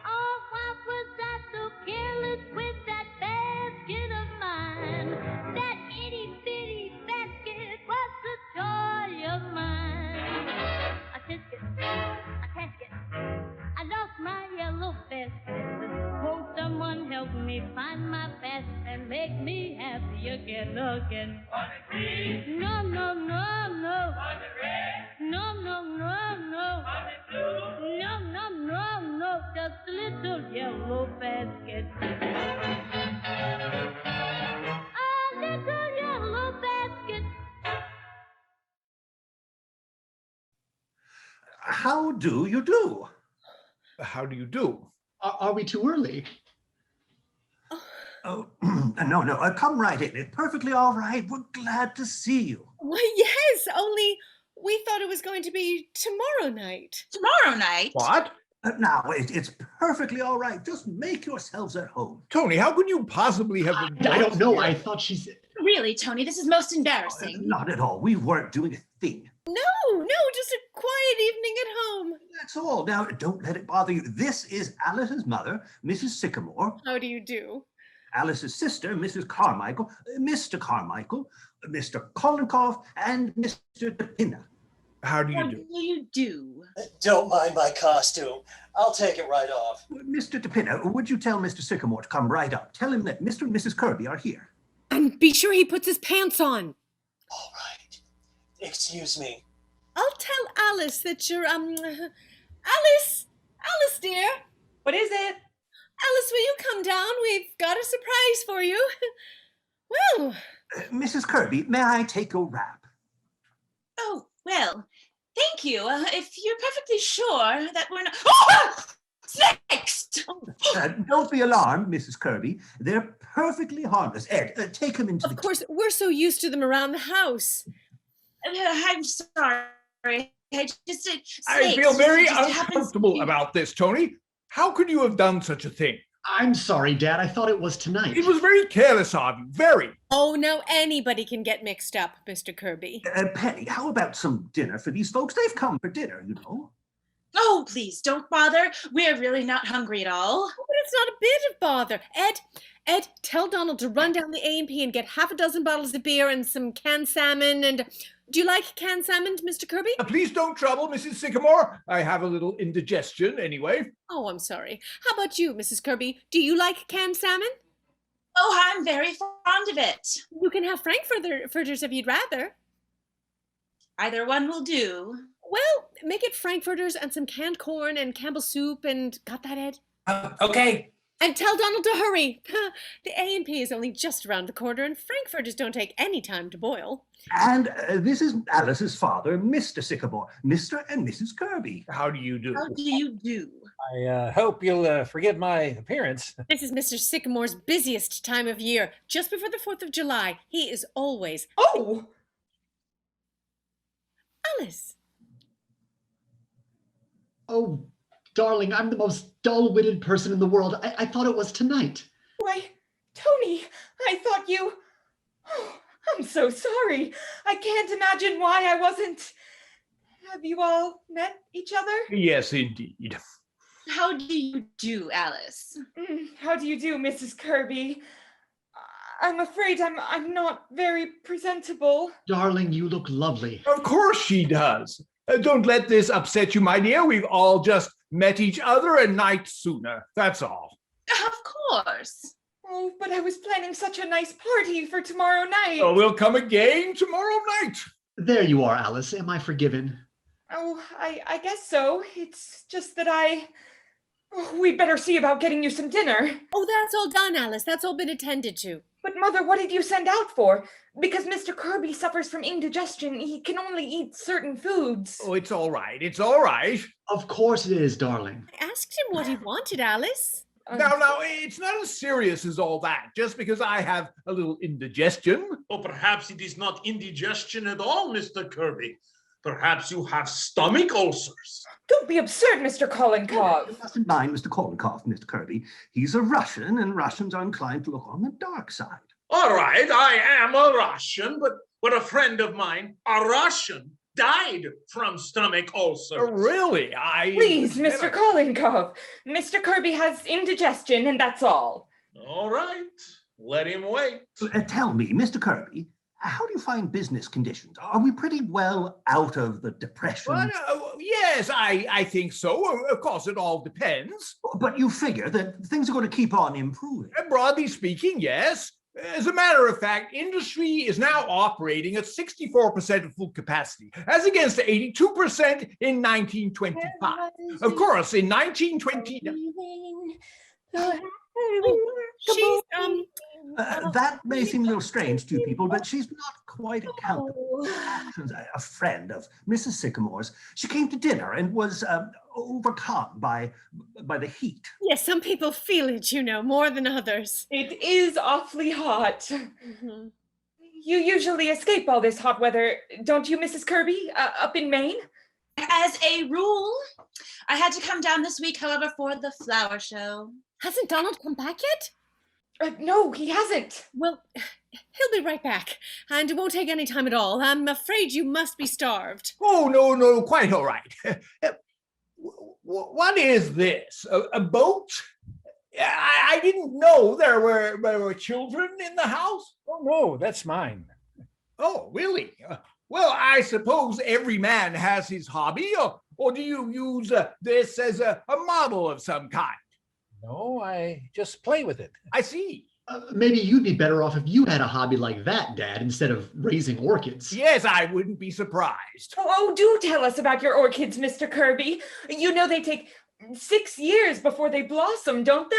Oh, why was I so careless with that basket of mine? That itty bitty basket was the joy of mine. A tisket, a casket, I lost my yellow basket. Won't someone help me find my basket and make me happy again? Was it green? No, no, no, no. Was it red? No, no, no, no. Was it blue? No, no, no, no. Just a little yellow basket. A little yellow basket. How do you do? How do you do? Are we too early? Oh, no, come right in. It's perfectly all right. We're glad to see you. Why, yes, only we thought it was going to be tomorrow night. Tomorrow night? What? Now, it's perfectly all right. Just make yourselves at home. Tony, how could you possibly have... I don't know. I thought she said... Really, Tony, this is most embarrassing. Not at all. We weren't doing a thing. No, just a quiet evening at home. That's all. Now, don't let it bother you. This is Alice's mother, Mrs. Sycamore. How do you do? Alice's sister, Mrs. Carmichael, Mr. Carmichael, Mr. Kolenkoff, and Mr. DePina. How do you How do? do you do? Don't mind my costume. I'll take it right off. Mr. DePina, would you tell Mr. Sycamore to come right up? Tell him that Mr. and Mrs. Kirby are here. And be sure he puts his pants on. All right. Excuse me. I'll tell Alice that you're, Alice, dear. What is it? Alice, will you come down? We've got a surprise for you. Well. Mrs. Kirby, may I take your wrap? Oh, well, thank you. If you're perfectly sure that we're not... Oh! Snakes! Don't be alarmed, Mrs. Kirby. They're perfectly harmless. Ed, take them into the... Of course, we're so used to them around the house. I'm sorry. I feel very uncomfortable about this, Tony. How could you have done such a thing? I'm sorry, Dad. I thought it was tonight. It was very careless of you, very. Oh, now anybody can get mixed up, Mr. Kirby. Penny, how about some dinner for these folks? They've come for dinner, you know. Oh, please, don't bother. We're really not hungry at all. Oh, but it's not a bit of bother. Ed, tell Donald to run down the A&P and get half a dozen bottles of beer and some canned salmon and... Do you like canned salmon, Mr. Kirby? Please don't trouble Mrs. Sycamore. I have a little indigestion anyway. Oh, I'm sorry. How about you, Mrs. Kirby? Do you like canned salmon? Oh, I'm very fond of it. You can have frankfurters if you'd rather. Either one will do. Well, make it frankfurters and some canned corn and Campbell's soup and... Got that, Ed? Okay. And tell Donald to hurry. The A&P is only just around the corner and frankfurters don't take any time to boil. And this is Alice's father, Mr. Sycamore, Mr. and Mrs. Kirby. How do you do? How do you do? I hope you'll forgive my appearance. This is Mr. Sycamore's busiest time of year, just before the 4th of July. He is always... Oh! Alice. Oh, darling, I'm the most dull-witted person in the world. I thought it was tonight. Why, Tony, I thought you... Oh, I'm so sorry. I can't imagine why I wasn't... Have you all met each other? Yes, indeed. How do you do, Alice? How do you do, Mrs. Kirby? I'm afraid I'm not very presentable. Darling, you look lovely. Of course she does. Don't let this upset you, my dear. We've all just met each other a night sooner. That's all. Of course. Oh, but I was planning such a nice party for tomorrow night. Oh, we'll come again tomorrow night. There you are, Alice. Am I forgiven? Oh, I guess so. It's just that we'd better see about getting you some dinner. Oh, that's all done, Alice. That's all been attended to. But Mother, what did you send out for? Because Mr. Kirby suffers from indigestion. He can only eat certain foods. Oh, it's all right. It's all right. Of course it is, darling. I asked him what he wanted, Alice. Now, it's not as serious as all that, just because I have a little indigestion. Or perhaps it is not indigestion at all, Mr. Kirby. Perhaps you have stomach ulcers. Don't be absurd, Mr. Kolenkov. You mustn't mind Mr. Kolenkov, Mr. Kirby. He's a Russian, and Russians are inclined to look on the dark side. All right, I am a Russian, but a friend of mine, a Russian, died from stomach ulcers. Oh, really? Please, Mr. Kolenkov. Mr. Kirby has indigestion, and that's all. All right, let him wait. Tell me, Mr. Kirby, how do you find business conditions? Are we pretty well out of the depression? Well, yes, I think so. Of course, it all depends. But you figure that things are going to keep on improving. Broadly speaking, yes. As a matter of fact, industry is now operating at 64% of full capacity, as against 82% in 1925. Of course, in 1920... She's, that may seem a little strange to people, but she's not quite accountable. A friend of Mrs. Sycamore's, she came to dinner and was overcome by the heat. Yes, some people feel it, more than others. It is awfully hot. Mm-hmm. You usually escape all this hot weather, don't you, Mrs. Kirby, up in Maine? As a rule. I had to come down this week, however, for the flower show. Hasn't Donald come back yet? No, he hasn't. Well, he'll be right back, and it won't take any time at all. I'm afraid you must be starved. Oh, no, quite all right. What is this? A boat? I didn't know there were children in the house. Oh, no, that's mine. Oh, really? Well, I suppose every man has his hobby, or do you use this as a model of some kind? No, I just play with it. I see. Maybe you'd be better off if you had a hobby like that, Dad, instead of raising orchids. Yes, I wouldn't be surprised. Oh, do tell us about your orchids, Mr. Kirby. You know they take 6 years before they blossom, don't they?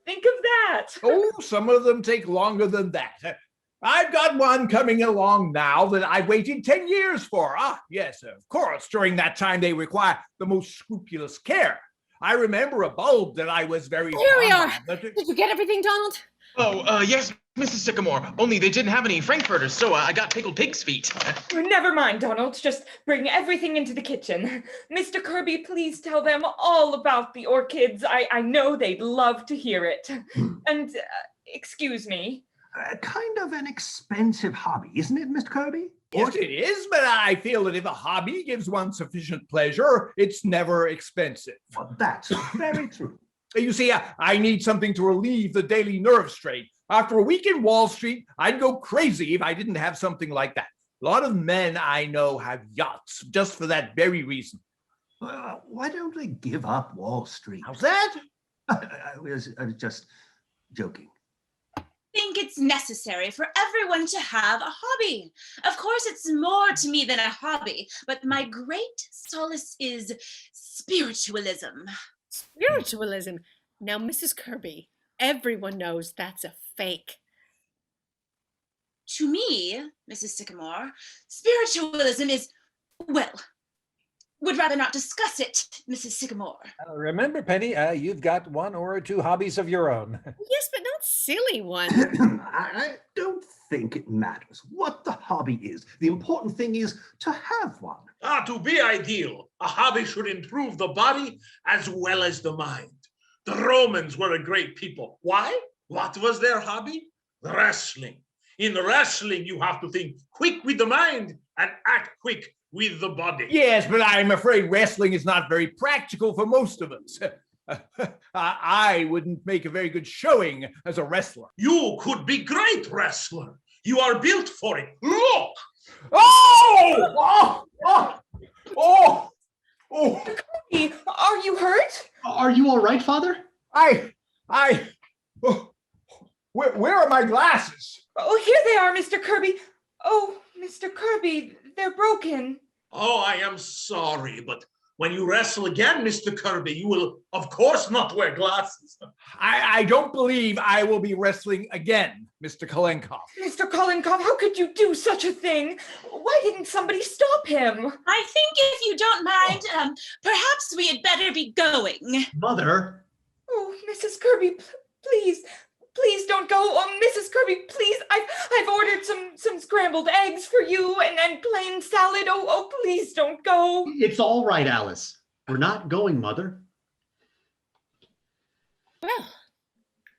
Think of that. Oh, some of them take longer than that. I've got one coming along now that I waited 10 years for. Yes, of course. During that time, they require the most scrupulous care. I remember a bulb that I was very... Here we are. Did you get everything, Donald? Oh, yes, Mrs. Sycamore. Only they didn't have any frankfurters, so I got pickled pig's feet. Never mind, Donald. Just bring everything into the kitchen. Mr. Kirby, please tell them all about the orchids. I know they'd love to hear it. And, excuse me. Kind of an expensive hobby, isn't it, Mr. Kirby? Yes, it is, but I feel that if a hobby gives one sufficient pleasure, it's never expensive. Well, that's very true. You see, I need something to relieve the daily nerve strain. After a week in Wall Street, I'd go crazy if I didn't have something like that. A lot of men I know have yachts just for that very reason. Why don't they give up Wall Street? How's that? I was just joking. Think it's necessary for everyone to have a hobby. Of course, it's more to me than a hobby, but my great solace is spiritualism. Spiritualism? Now, Mrs. Kirby, everyone knows that's a fake. To me, Mrs. Sycamore, spiritualism is, well, would rather not discuss it, Mrs. Sycamore. Remember, Penny, you've got one or two hobbies of your own. Yes, but not silly ones. I don't think it matters what the hobby is. The important thing is to have one. To be ideal, a hobby should improve the body as well as the mind. The Romans were a great people. Why? What was their hobby? Wrestling. In wrestling, you have to think quick with the mind and act quick with the body. Yes, but I'm afraid wrestling is not very practical for most of us. I wouldn't make a very good showing as a wrestler. You could be great wrestler. You are built for it. Look! Oh! Oh! Oh! Oh! Oh! Kirby, are you hurt? Are you all right, Father? Where are my glasses? Oh, here they are, Mr. Kirby. Oh, Mr. Kirby, they're broken. Oh, I am sorry, but when you wrestle again, Mr. Kirby, you will, of course, not wear glasses. I don't believe I will be wrestling again, Mr. Kolenkov. Mr. Kolenkov, how could you do such a thing? Why didn't somebody stop him? I think if you don't mind, perhaps we had better be going. Mother. Oh, Mrs. Kirby, please. Please don't go. Oh, Mrs. Kirby, please. I've ordered some scrambled eggs for you and plain salad. Oh, please don't go. It's all right, Alice. We're not going, Mother. Well,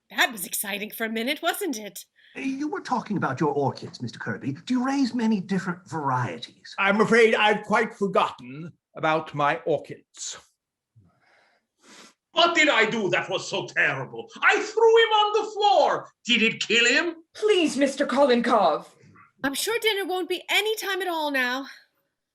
that was exciting for a minute, wasn't it? You were talking about your orchids, Mr. Kirby. Do you raise many different varieties? I'm afraid I've quite forgotten about my orchids. What did I do that was so terrible? I threw him on the floor. Did it kill him? Please, Mr. Kolenkov. I'm sure dinner won't be any time at all now.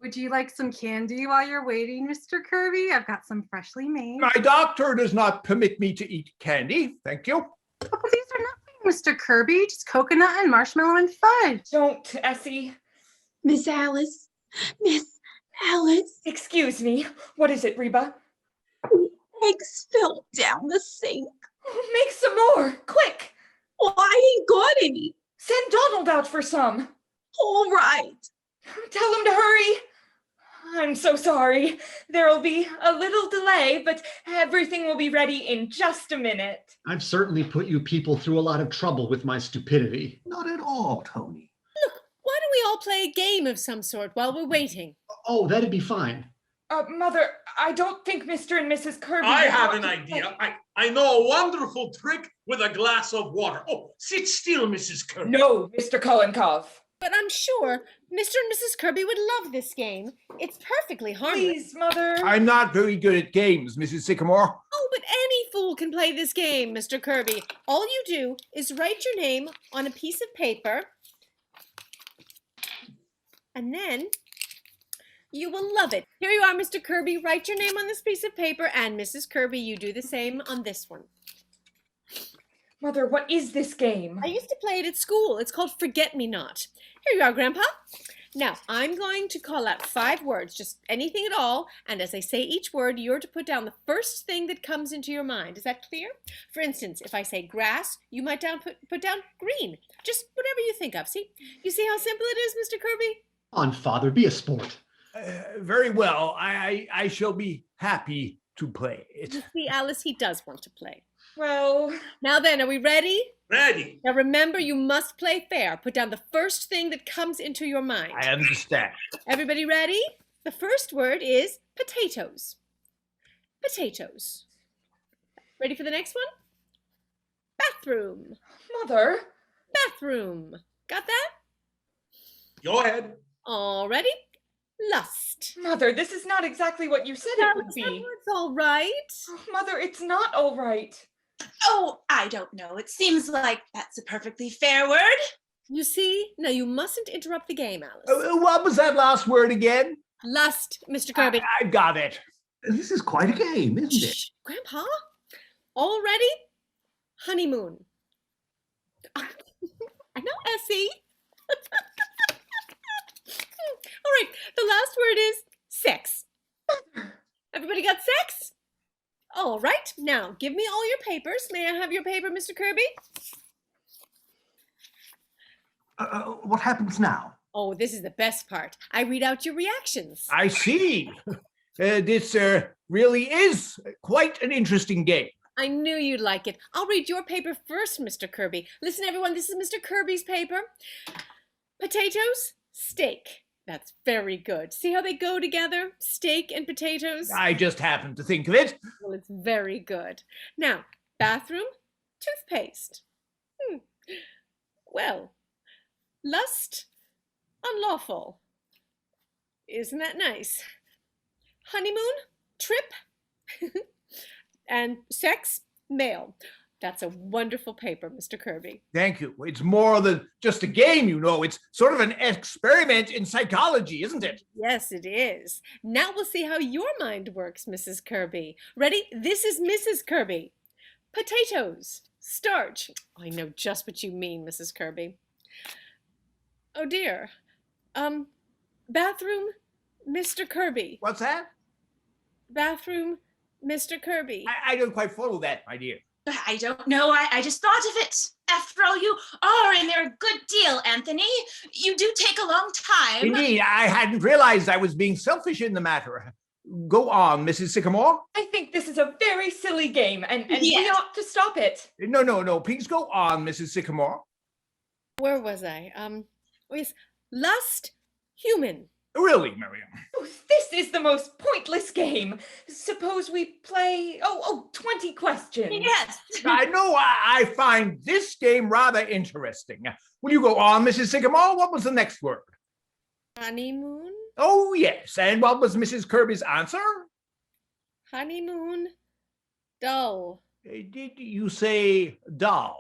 Would you like some candy while you're waiting, Mr. Kirby? I've got some freshly made. My doctor does not permit me to eat candy. Thank you. Oh, these are nothing, Mr. Kirby. Just coconut and marshmallow and fudge. Don't, Essie. Miss Alice. Miss Alice. Excuse me. What is it, Reba? Eggs fell down the sink. Make some more, quick. Well, I ain't got any. Send Donald out for some. All right. Tell him to hurry. I'm so sorry. There'll be a little delay, but everything will be ready in just a minute. I've certainly put you people through a lot of trouble with my stupidity. Not at all, Tony. Look, why don't we all play a game of some sort while we're waiting? Oh, that'd be fine. Mother, I don't think Mr. and Mrs. Kirby... I have an idea. I know a wonderful trick with a glass of water. Oh, sit still, Mrs. Kirby. No, Mr. Kolenkov. But I'm sure Mr. and Mrs. Kirby would love this game. It's perfectly harmless. Please, Mother. I'm not very good at games, Mrs. Sycamore. Oh, but any fool can play this game, Mr. Kirby. All you do is write your name on a piece of paper, and then you will love it. Here you are, Mr. Kirby. Write your name on this piece of paper, and Mrs. Kirby, you do the same on this one. Mother, what is this game? I used to play it at school. It's called Forget Me Not. Here you are, Grandpa. Now, I'm going to call out 5 words, just anything at all, and as I say each word, you're to put down the first thing that comes into your mind. Is that clear? For instance, if I say grass, you might put down green. Just whatever you think of. See? You see how simple it is, Mr. Kirby? On, Father, be a sport. Very well. I shall be happy to play it. You see, Alice, he does want to play. Well... Now then, are we ready? Ready. Now remember, you must play fair. Put down the first thing that comes into your mind. I understand. Everybody ready? The first word is potatoes. Potatoes. Ready for the next one? Bathroom. Mother. Bathroom. Got that? Go ahead. All ready? Lust. Mother, this is not exactly what you said it would be. It's all right. Oh, Mother, it's not all right. Oh, I don't know. It seems like that's a perfectly fair word. You see? Now you mustn't interrupt the game, Alice. What was that last word again? Lust, Mr. Kirby. I got it. This is quite a game, isn't it? Shh, Grandpa. All ready? Honeymoon. I know, Essie. All right, the last word is sex. Everybody got sex? All right, now give me all your papers. May I have your paper, Mr. Kirby? What happens now? Oh, this is the best part. I read out your reactions. I see. This really is quite an interesting game. I knew you'd like it. I'll read your paper first, Mr. Kirby. Listen, everyone, this is Mr. Kirby's paper. Potatoes, steak. That's very good. See how they go together? Steak and potatoes? I just happened to think of it. Well, it's very good. Now, bathroom, toothpaste. Well, lust, unlawful. Isn't that nice? Honeymoon, trip. And sex, male. That's a wonderful paper, Mr. Kirby. Thank you. It's more than just a game, you know. It's sort of an experiment in psychology, isn't it? Yes, it is. Now we'll see how your mind works, Mrs. Kirby. Ready? This is Mrs. Kirby. Potatoes, starch. I know just what you mean, Mrs. Kirby. Oh dear. Bathroom, Mr. Kirby. What's that? Bathroom, Mr. Kirby. I don't quite follow that, my dear. I don't know. I just thought of it. After all, you are in there a good deal, Anthony. You do take a long time. Indeed, I hadn't realized I was being selfish in the matter. Go on, Mrs. Sycamore. I think this is a very silly game, and we Yes. ought to stop it. No. Please go on, Mrs. Sycamore. Where was I? Yes, lust, human. Really, Miriam? Oh, this is the most pointless game. Suppose we play, 20 questions. Yes. I know I find this game rather interesting. Will you go on, Mrs. Sycamore? What was the next word? Honeymoon? Oh, yes. And what was Mrs. Kirby's answer? Honeymoon, dull. Did you say dull?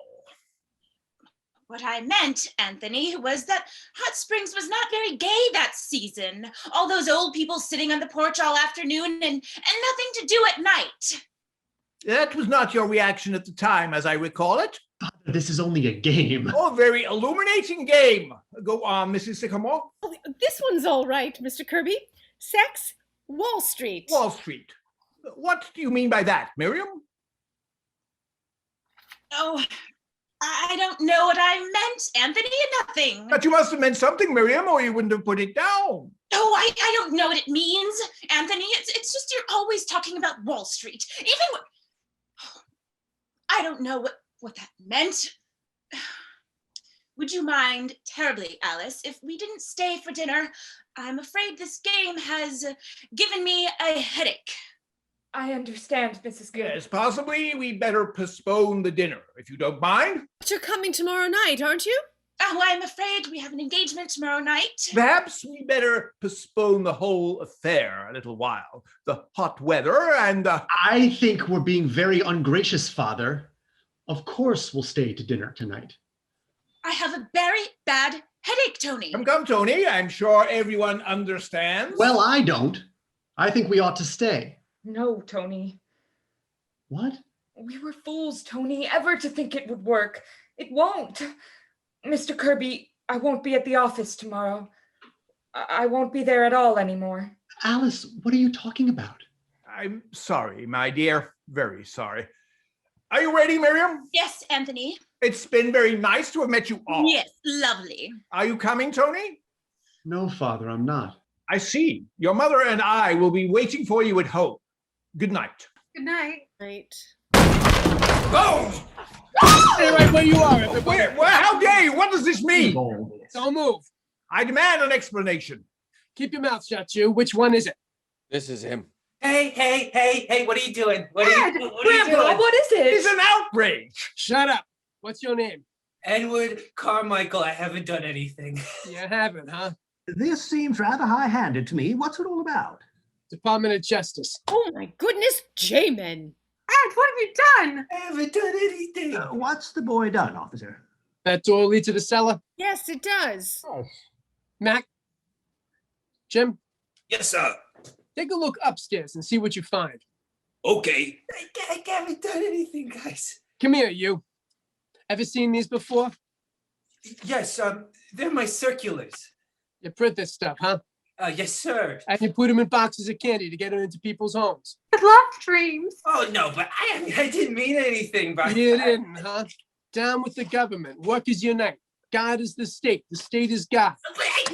What I meant, Anthony, was that Hot Springs was not very gay that season. All those old people sitting on the porch all afternoon and nothing to do at night. That was not your reaction at the time, as I recall it. This is only a game. Oh, a very illuminating game. Go on, Mrs. Sycamore. Oh, this one's all right, Mr. Kirby. Sex, Wall Street. Wall Street. What do you mean by that, Miriam? Oh, I don't know what I meant, Anthony. Nothing. But you must have meant something, Miriam, or you wouldn't have put it down. Oh, I don't know what it means, Anthony. It's just you're always talking about Wall Street. Even when... I don't know what that meant. Would you mind terribly, Alice, if we didn't stay for dinner? I'm afraid this game has given me a headache. I understand, Mrs. Good. Yes, possibly we better postpone the dinner, if you don't mind. But you're coming tomorrow night, aren't you? Oh, I'm afraid we have an engagement tomorrow night. Perhaps we better postpone the whole affair a little while. The hot weather and... I think we're being very ungracious, Father. Of course we'll stay to dinner tonight. I have a very bad headache, Tony. Come, Tony. I'm sure everyone understands. Well, I don't. I think we ought to stay. No, Tony. What? We were fools, Tony, ever to think it would work. It won't. Mr. Kirby, I won't be at the office tomorrow. I won't be there at all anymore. Alice, what are you talking about? I'm sorry, my dear. Very sorry. Are you ready, Miriam? Yes, Anthony. It's been very nice to have met you all. Yes, lovely. Are you coming, Tony? No, Father, I'm not. I see. Your mother and I will be waiting for you at home. Good night. Good night. Night. Oh! Stay right where you are, everybody. How dare you? What does this mean? Don't move. I demand an explanation. Keep your mouth shut, you. Which one is it? This is him. Hey, what are you doing? What are you doing? What is it? It's an outrage. Shut up. What's your name? Edward Carmichael, I haven't done anything. You haven't, huh? This seems rather high-handed to me. What's it all about? Department of Justice. Oh my goodness, J-Men. Ed, what have you done? I haven't done anything. What's the boy done, officer? That door leads to the cellar? Yes, it does. Oh. Mac? Jim? Yes, sir. Take a look upstairs and see what you find. Okay. I haven't done anything, guys. Come here, you. Ever seen these before? Yes, they're my circulars. You print this stuff, huh? Yes, sir. And you put them in boxes of candy to get them into people's homes. I'd love dreams. Oh, no, but I didn't mean anything by You that. didn't, huh? Down with the government. Workers unite. God is the state. The state is God.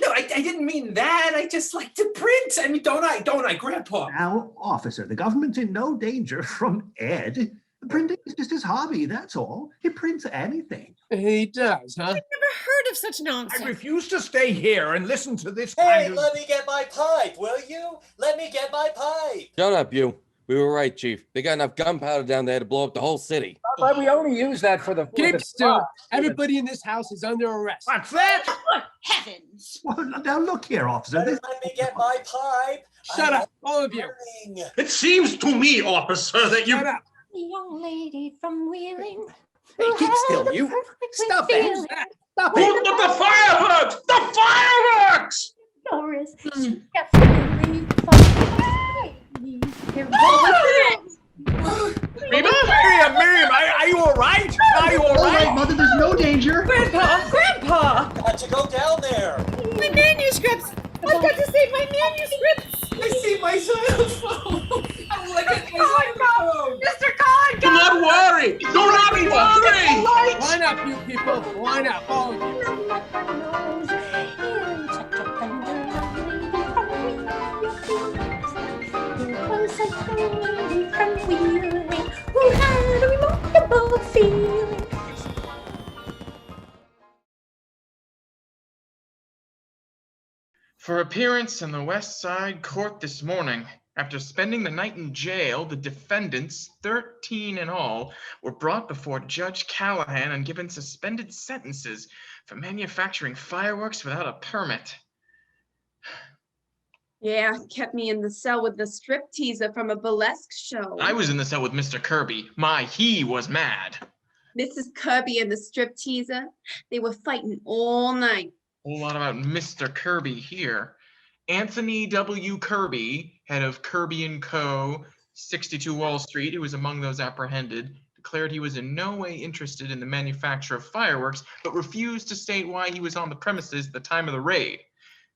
I didn't mean that. I just like to print. I mean, don't I, Grandpa? Now, officer, the government's in no danger from Ed. Printing is just his hobby, that's all. He prints anything. He does, huh? I've never heard of such nonsense. I refuse to stay here and listen to this Hey, kind of... let me get my pipe, will you? Let me get my pipe. Shut up, you. We were right, Chief. They got enough gunpowder down there to blow up the whole city. But we only use that for the... Keep still. Everybody in this house is under arrest. What's that? For heavens. Well, now look here, officer. Let me get my pipe. Shut up, all of you. It seems to me, officer, that you... Shut up. The young lady from Wheeling. Hey, keep still, you. Stop it. Stop Who it. the fireworks? The fireworks! Doris, she got really funny. Miriam, are you all right? Are you all All right? right, Mother, there's no danger. Grandpa! Got to go down there. My manuscripts! I've got to save my manuscripts! I see my xylophone. I'm looking at my xylophone. Mr. Collin, Do not worry. Do not worry. Line up, you people. Line up, all of you. Who had a remarkable feeling. For appearance in the West Side Court this morning, after spending the night in jail, the defendants, 13 in all, were brought before Judge Callahan and given suspended sentences for manufacturing fireworks without a permit. Yeah, kept me in the cell with the strip teaser from a burlesque show. I was in the cell with Mr. Kirby. He was mad. Mrs. Kirby and the strip teaser, they were fighting all night. Whole lot about Mr. Kirby here. Anthony W. Kirby, head of Kirby & Co., 62 Wall Street, who was among those apprehended, declared he was in no way interested in the manufacture of fireworks, but refused to state why he was on the premises at the time of the raid.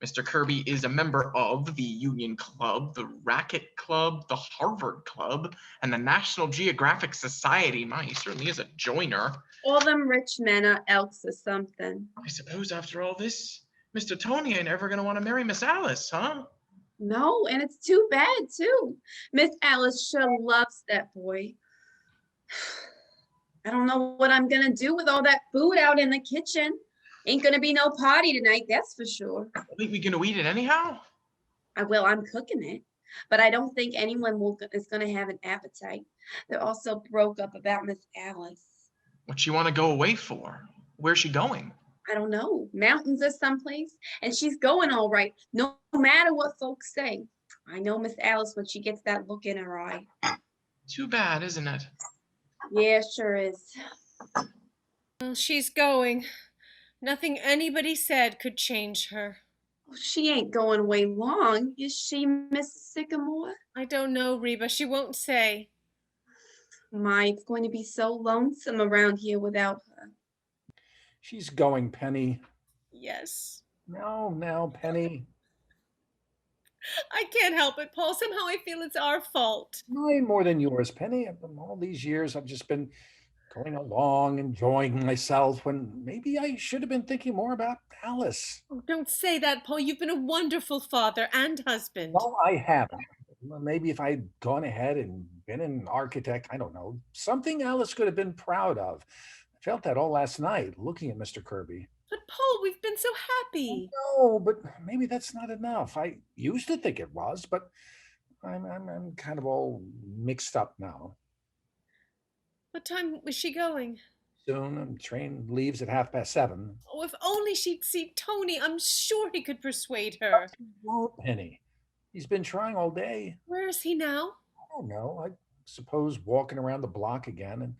Mr. Kirby is a member of the Union Club, the Racket Club, the Harvard Club, and the National Geographic Society. He certainly is a joiner. All them rich men are elks or something. I suppose after all this, Mr. Tony ain't ever gonna want to marry Miss Alice, huh? No, and it's too bad too. Miss Alice sure loves that boy. I don't know what I'm gonna do with all that food out in the kitchen. Ain't gonna be no party tonight, that's for sure. Ain't we gonna eat it anyhow? I'm cooking it, but I don't think anyone is gonna have an appetite. They're also broke up about Miss Alice. What she want to go away for? Where's she going? I don't know, mountains or someplace, and she's going all right, no matter what folks say. I know Miss Alice when she gets that look in her eye. Too bad, isn't it? Yeah, sure is. Well, she's going. Nothing anybody said could change her. She ain't going away long, is she, Miss Sycamore? I don't know, Reba. She won't say. My, it's going to be so lonesome around here without her. She's going, Penny. Yes. No, Penny. I can't help it, Paul. Somehow I feel it's our fault. Mine more than yours, Penny. All these years I've just been going along, enjoying myself, when maybe I should have been thinking more about Alice. Oh, don't say that, Paul. You've been a wonderful father and husband. No, I haven't. Well, maybe if I'd gone ahead and been an architect, I don't know, something Alice could have been proud of. I felt that all last night, looking at Mr. Kirby. But Paul, we've been so happy. No, but maybe that's not enough. I used to think it was, but I'm kind of all mixed up now. What time was she going? Soon, and train leaves at 7:30. Oh, if only she'd see Tony. I'm sure he could persuade her. Won't, Penny. He's been trying all day. Where is he now? I don't know. I suppose walking around the block again. And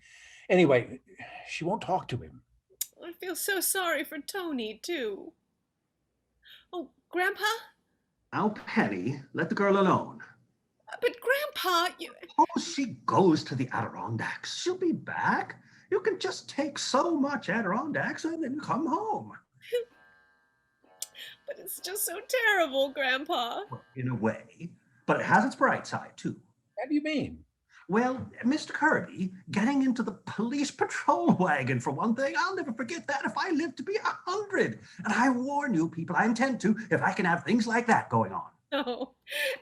anyway, she won't talk to him. I feel so sorry for Tony, too. Oh, Grandpa? Now, Penny, let the girl alone. But Grandpa, you... Suppose she goes to the Adirondacks. She'll be back. You can just take so much Adirondacks and then come home. But it's just so terrible, Grandpa. Well, in a way, but it has its bright side, too. What do you mean? Well, Mr. Kirby, getting into the police patrol wagon, for one thing, I'll never forget that if I live to be 100. And I warn you, people, I intend to, if I can have things like that going on. Oh,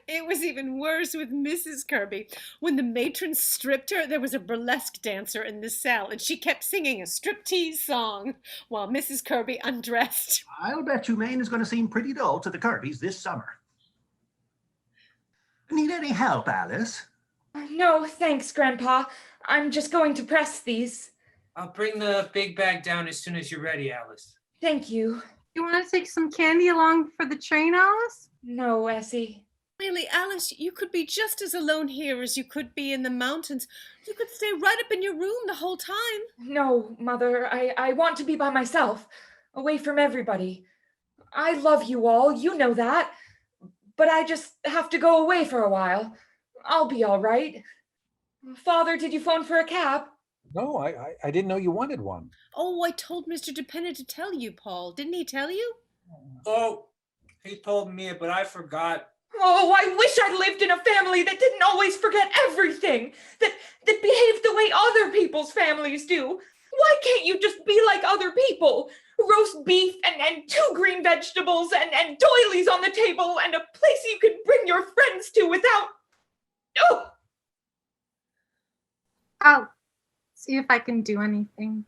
it was even worse with Mrs. Kirby. When the matron stripped her, there was a burlesque dancer in the cell, and she kept singing a striptease song while Mrs. Kirby undressed. I'll bet you Maine is going to seem pretty dull to the Kirbys this summer. Need any help, Alice? No, thanks, Grandpa. I'm just going to press these. I'll bring the big bag down as soon as you're ready, Alice. Thank you. You want to take some candy along for the train, Alice? No, Essie. Really, Alice, you could be just as alone here as you could be in the mountains. You could stay right up in your room the whole time. No, Mother, I want to be by myself, away from everybody. I love you all, you know that. But I just have to go away for a while. I'll be all right. Father, did you phone for a cab? No, I didn't know you wanted one. Oh, I told Mr. DePenna to tell you, Paul. Didn't he tell you? Oh, he told me, but I forgot. Oh, I wish I lived in a family that didn't always forget everything, that behaved the way other people's families do. Why can't you just be like other people? Roast beef and 2 green vegetables and doilies on the table and a place you could bring your friends to without... Oh! I'll see if I can do anything.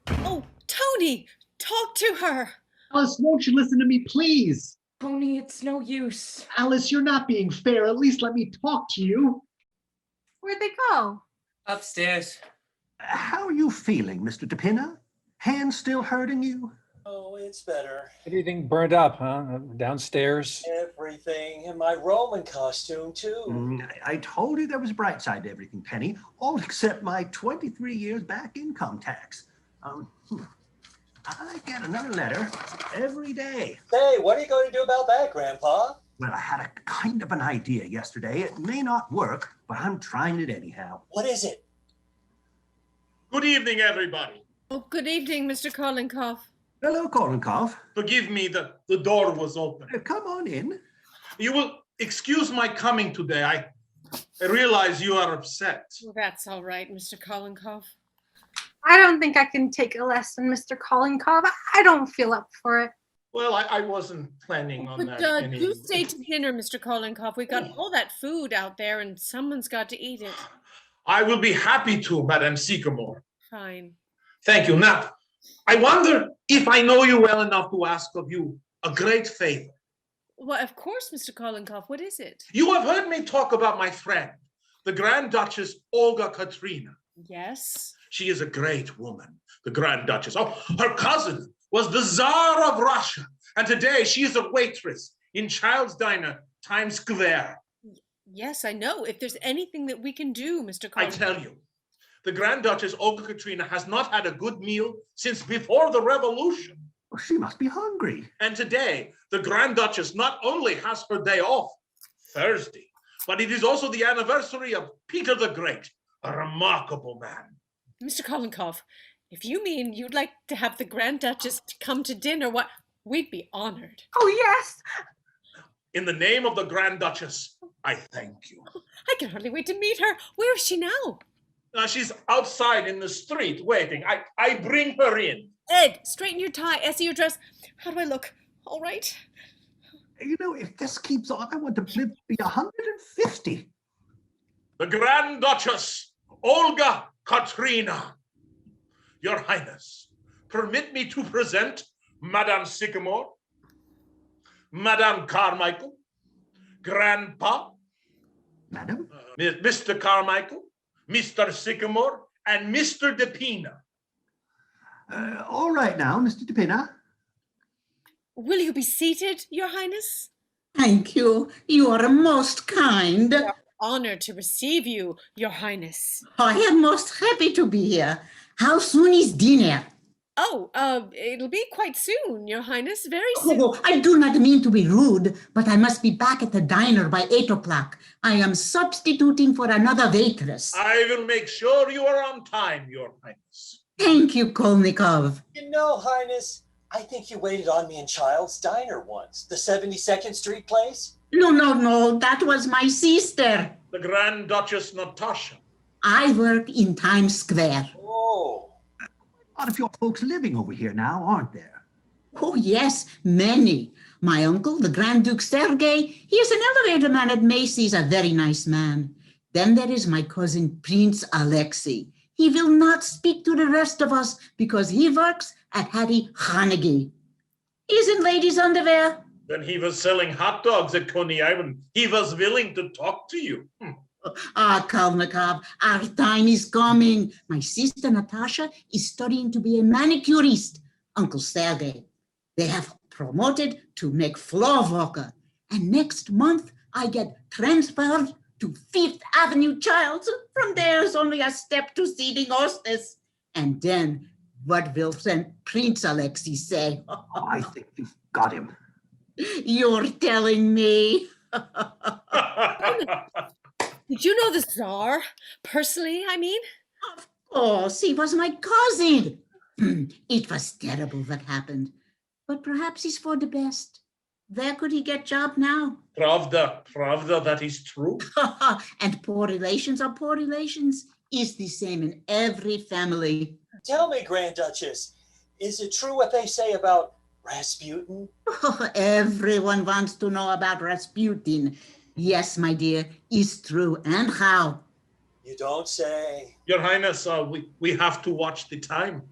Oh, Tony, talk to her. Alice, won't you listen to me, please? Tony, it's no use. Alice, you're not being fair. At least let me talk to you. Where'd they go? Upstairs. How are you feeling, Mr. DePenna? Hand still hurting you? Oh, it's better. Everything burnt up, huh? Downstairs? Everything. And my Roman costume, too. I told you there was a bright side to everything, Penny, all except my 23 years back income tax. I get another letter every day. Hey, what are you going to do about that, Grandpa? Well, I had a kind of an idea yesterday. It may not work, but I'm trying it anyhow. What is it? Good evening, everybody. Oh, good evening, Mr. Kolenkoff. Hello, Kolenkoff. Forgive me, the door was open. Come on in. You will excuse my coming today. I realize you are upset. Well, that's all right, Mr. Kolenkoff. I don't think I can take a lesson, Mr. Kolenkoff. I don't feel up for it. Well, I wasn't planning on But that. do stay to dinner, Mr. Kolenkoff. We've got all that food out there, and someone's got to eat it. I will be happy to, Madame Sycamore. Fine. Thank you. Now, I wonder if I know you well enough to ask of you a great favor. Well, of course, Mr. Kolenkoff. What is it? You have heard me talk about my friend, the Grand Duchess Olga Katrina. Yes. She is a great woman, the Grand Duchess. Oh, her cousin was the Tsar of Russia. And today she is a waitress in Child's Diner, Times Square. Yes, I know. If there's anything that we can do, Mr. Kolenkoff. I tell you, the Grand Duchess Olga Katrina has not had a good meal since before the revolution. Well, she must be hungry. And today, the Grand Duchess not only has her day off, Thursday, but it is also the anniversary of Peter the Great, a remarkable man. Mr. Kolenkoff, if you mean you'd like to have the Grand Duchess come to dinner, we'd be honored. Oh, yes. In the name of the Grand Duchess, I thank you. I can hardly wait to meet her. Where is she now? She's outside in the street waiting. I bring her in. Ed, straighten your tie. I see your dress. How do I look? All right. You know, if this keeps on, I want to live to be 150. The Grand Duchess Olga Katrina. Your Highness, permit me to present Madame Sycamore, Madame Carmichael, Grandpa, Madam? Mr. Carmichael, Mr. Sycamore, and Mr. DePenna. All right now, Mr. DePenna. Will you be seated, Your Highness? Thank you. You are most kind. We are honored to receive you, Your Highness. I am most happy to be here. How soon is dinner? Oh, it'll be quite soon, Your Highness, very soon. Oh, I do not mean to be rude, but I must be back at the diner by 8 o'clock. I am substituting for another waitress. I will make sure you are on time, Your Highness. Thank you, Kolnikov. You know, Highness, I think you waited on me in Child's Diner once, the 72nd Street place. No, that was my sister. The Grand Duchess Natasha. I work in Times Square. Oh. A lot of your folks living over here now, aren't there? Oh, yes, many. My uncle, the Grand Duke Sergei, he is an elevator man at Macy's, a very nice man. Then there is my cousin, Prince Alexei. He will not speak to the rest of us because he works at Hattie Haneggi. Isn't ladies' underwear? When he was selling hot dogs at Coney Island, he was willing to talk to you. Kalnikov, our time is coming. My sister Natasha is studying to be a manicurist. Uncle Sergei, they have promoted to make floor walker. And next month, I get transferred to Fifth Avenue Childs. From there's only a step to seating hostess. And then what will St. Prince Alexei say? I think you've got him. You're telling me. Did you know the Tsar? Personally, I mean? Of course, he was my cousin. It was terrible what happened. But perhaps he's for the best. Where could he get job now? Pravda, that is true. And poor relations are poor relations. It's the same in every family. Tell me, Grand Duchess, is it true what they say about Rasputin? Everyone wants to know about Rasputin. Yes, my dear, it's true. And how? You don't say. Your Highness, we have to watch the time.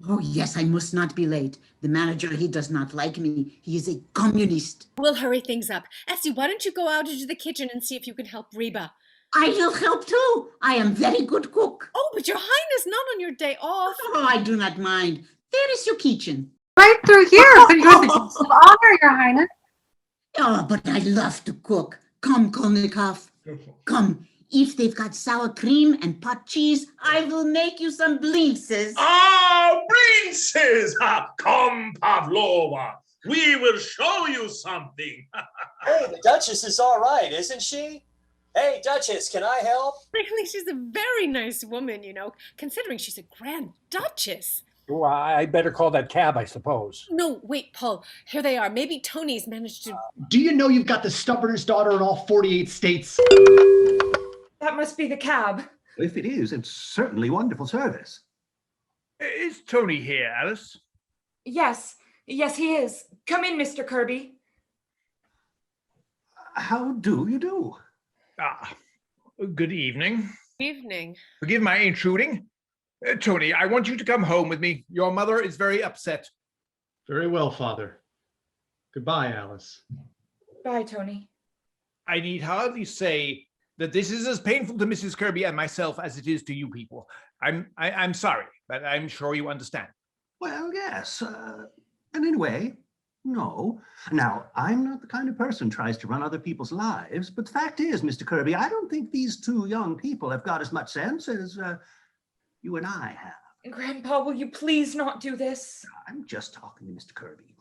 Oh, yes, I must not be late. The manager, he does not like me. He is a communist. We'll hurry things up. Essie, why don't you go out into the kitchen and see if you can help Reba? I will help too. I am very good cook. Oh, but your Highness, not on your day off. Oh, I do not mind. There is your kitchen. Right through here, but you're the guest of honor, Your Highness. Oh, but I love to cook. Come, Kolnikov. Come. If they've got sour cream and pot cheese, I will make you some blintzes. Ah, blintzes! Come, Pavlova. We will show you something. Hey, the Duchess is all right, isn't she? Hey, Duchess, can I help? Really, she's a very nice woman, you know, considering she's a Grand Duchess. Well, I better call that cab, I suppose. No, wait, Paul. Here they are. Maybe Tony's managed to... Do you know you've got the stubbornest daughter in all 48 states? That must be the cab. If it is, it's certainly wonderful service. Is Tony here, Alice? Yes, he is. Come in, Mr. Kirby. How do you do? Ah, good evening. Evening. Forgive my intruding. Tony, I want you to come home with me. Your mother is very upset. Very well, Father. Goodbye, Alice. Bye, Tony. I need hardly say that this is as painful to Mrs. Kirby and myself as it is to you people. I'm sorry, but I'm sure you understand. Well, yes. And in a way, no. Now, I'm not the kind of person who tries to run other people's lives, but the fact is, Mr. Kirby, I don't think these two young people have got as much sense as you and I have. Grandpa, will you please not do this? I'm just talking to Mr. Kirby.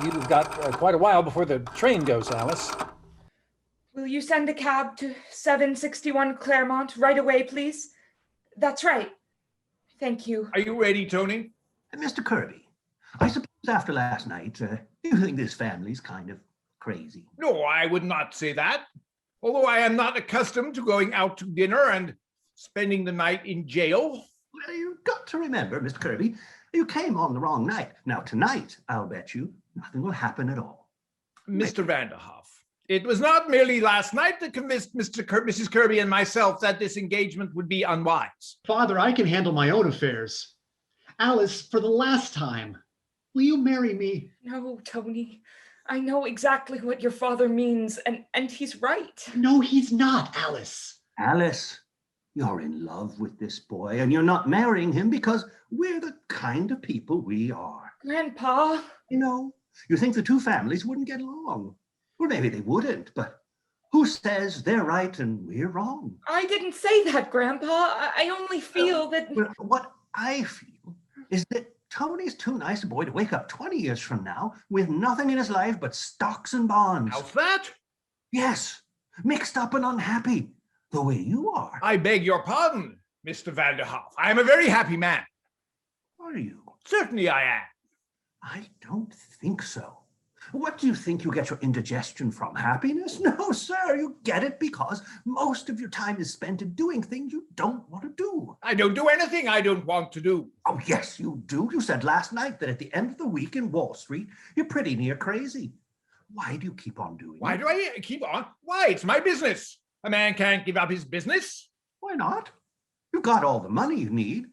You've got quite a while before the train goes, Alice. Will you send a cab to 761 Claremont right away, please? That's right. Thank you. Are you ready, Tony? Mr. Kirby, I suppose after last night, you think this family's kind of crazy. No, I would not say that. Although I am not accustomed to going out to dinner and spending the night in jail. Well, you've got to remember, Mr. Kirby, you came on the wrong night. Now, tonight, I'll bet you, nothing will happen at all. Mr. Vanderhoff, it was not merely last night that convinced Mrs. Kirby and myself that this engagement would be unwise. Father, I can handle my own affairs. Alice, for the last time, will you marry me? No, Tony. I know exactly what your father means, and he's right. No, he's not, Alice. Alice, you're in love with this boy, and you're not marrying him because we're the kind of people we are. Grandpa. You know, you think the two families wouldn't get along. Well, maybe they wouldn't, but who says they're right and we're wrong? I didn't say that, Grandpa. I only feel that... Well, what I feel is that Tony's too nice a boy to wake up 20 years from now with nothing in his life but stocks and bonds. How's that? Yes, mixed up and unhappy, the way you are. I beg your pardon, Mr. Vanderhoff. I am a very happy man. Are you? Certainly I am. I don't think so. What do you think you get your indigestion from? Happiness? No, sir, you get it because most of your time is spent in doing things you don't want to do. I don't do anything I don't want to do. Oh, yes, you do. You said last night that at the end of the week in Wall Street, you're pretty near crazy. Why do you keep on doing it? Why do I keep on? Why? It's my business. A man can't give up his business. Why not? You've got all the money you need.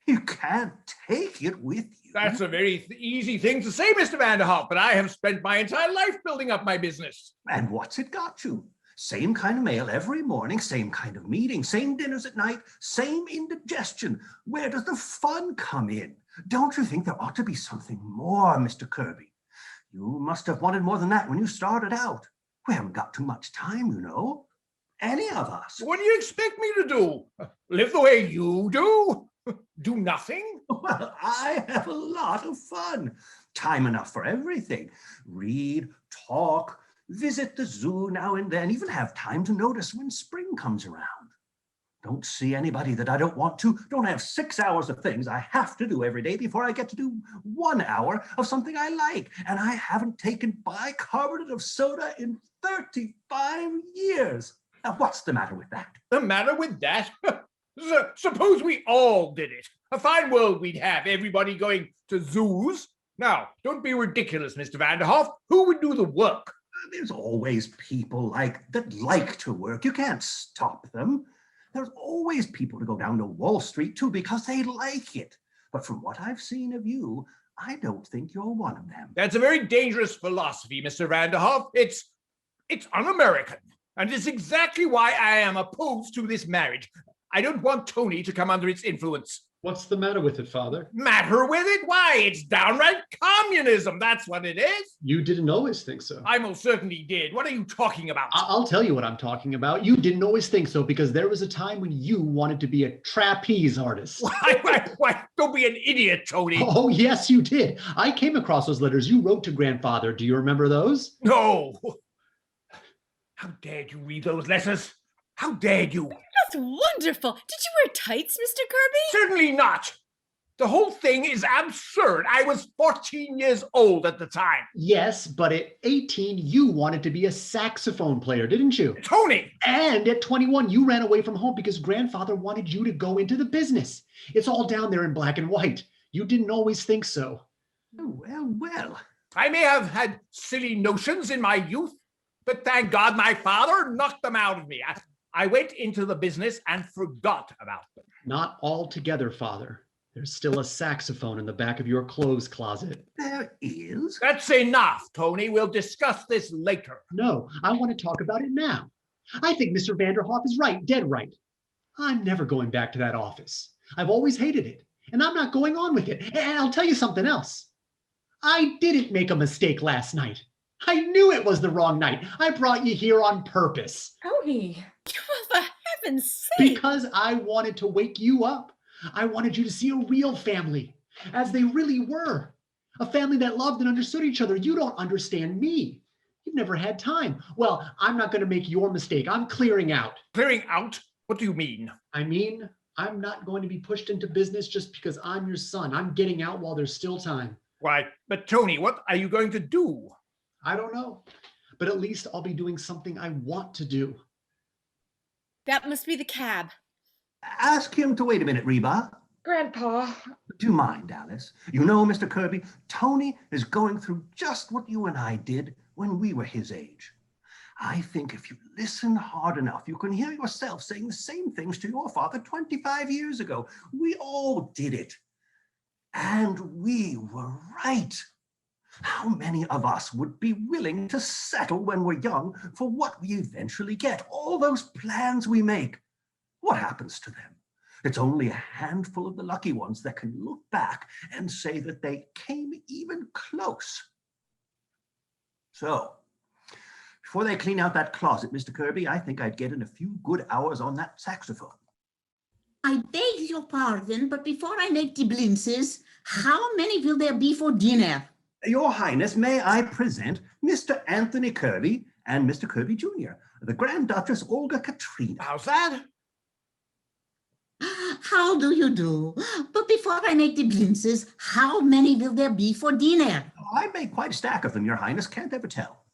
You can't take it with you. That's a very easy thing to say, Mr. Vanderhoff, but I have spent my entire life building up my business. And what's it got you? Same kind of mail every morning, same kind of meeting, same dinners at night, same indigestion. Where does the fun come in? Don't you think there ought to be something more, Mr. Kirby? You must have wanted more than that when you started out. We haven't got too much time, you know. Any of us. What do you expect me to do? Live the way you do? Do nothing? Well, I have a lot of fun. Time enough for everything. Read, talk, visit the zoo now and then, even have time to notice when spring comes around. Don't see anybody that I don't want to. Don't have 6 hours of things I have to do every day before I get to do 1 hour of something I like. And I haven't taken bicarbonate of soda in 35 years. Now, what's the matter with that? The matter with that? Suppose we all did it. A fine world we'd have, everybody going to zoos. Now, don't be ridiculous, Mr. Vanderhoff. Who would do the work? There's always people that like to work. You can't stop them. There's always people to go down to Wall Street, too, because they like it. But from what I've seen of you, I don't think you're one of them. That's a very dangerous philosophy, Mr. Vanderhoff. It's un-American. And it's exactly why I am opposed to this marriage. I don't want Tony to come under its influence. What's the matter with it, Father? Matter with it? Why, it's downright communism. That's what it is. You didn't always think so. I most certainly did. What are you talking about? I'll tell you what I'm talking about. You didn't always think so because there was a time when you wanted to be a trapeze artist. Why? Don't be an idiot, Tony. Oh, yes, you did. I came across those letters you wrote to Grandfather. Do you remember those? No. How dared you read those letters? How dared you? That's wonderful. Did you wear tights, Mr. Kirby? Certainly not. The whole thing is absurd. I was 14 years old at the time. Yes, but at 18, you wanted to be a saxophone player, didn't you? Tony! And at 21, you ran away from home because Grandfather wanted you to go into the business. It's all down there in black and white. You didn't always think so. Oh, well. I may have had silly notions in my youth, but thank God my father knocked them out of me. I went into the business and forgot about them. Not altogether, Father. There's still a saxophone in the back of your clothes closet. There is? That's enough, Tony. We'll discuss this later. No, I want to talk about it now. I think Mr. Vanderhoff is right, dead right. I'm never going back to that office. I've always hated it, and I'm not going on with it. And I'll tell you something else. I didn't make a mistake last night. I knew it was the wrong night. I brought you here on purpose. Tony. For heaven's sake. Because I wanted to wake you up. I wanted you to see a real family, as they really were. A family that loved and understood each other. You don't understand me. You've never had time. Well, I'm not going to make your mistake. I'm clearing out. Clearing out? What do you mean? I mean, I'm not going to be pushed into business just because I'm your son. I'm getting out while there's still time. Why, but Tony, what are you going to do? I don't know, but at least I'll be doing something I want to do. That must be the cab. Ask him to wait a minute, Reba. Grandpa. Do you mind, Alice? You know, Mr. Kirby, Tony is going through just what you and I did when we were his age. I think if you listen hard enough, you can hear yourself saying the same things to your father 25 years ago. We all did it. And we were right. How many of us would be willing to settle when we're young for what we eventually get? All those plans we make, what happens to them? It's only a handful of the lucky ones that can look back and say that they came even close. So, before they clean out that closet, Mr. Kirby, I think I'd get in a few good hours on that saxophone. I beg your pardon, but before I make the blintzes, how many will there be for dinner? Your Highness, may I present Mr. Anthony Kirby and Mr. Kirby Jr., the Grand Duchess Olga Katrina. How's that? How do you do? But before I make the blintzes, how many will there be for dinner? I make quite a stack of them, Your Highness, can't ever tell.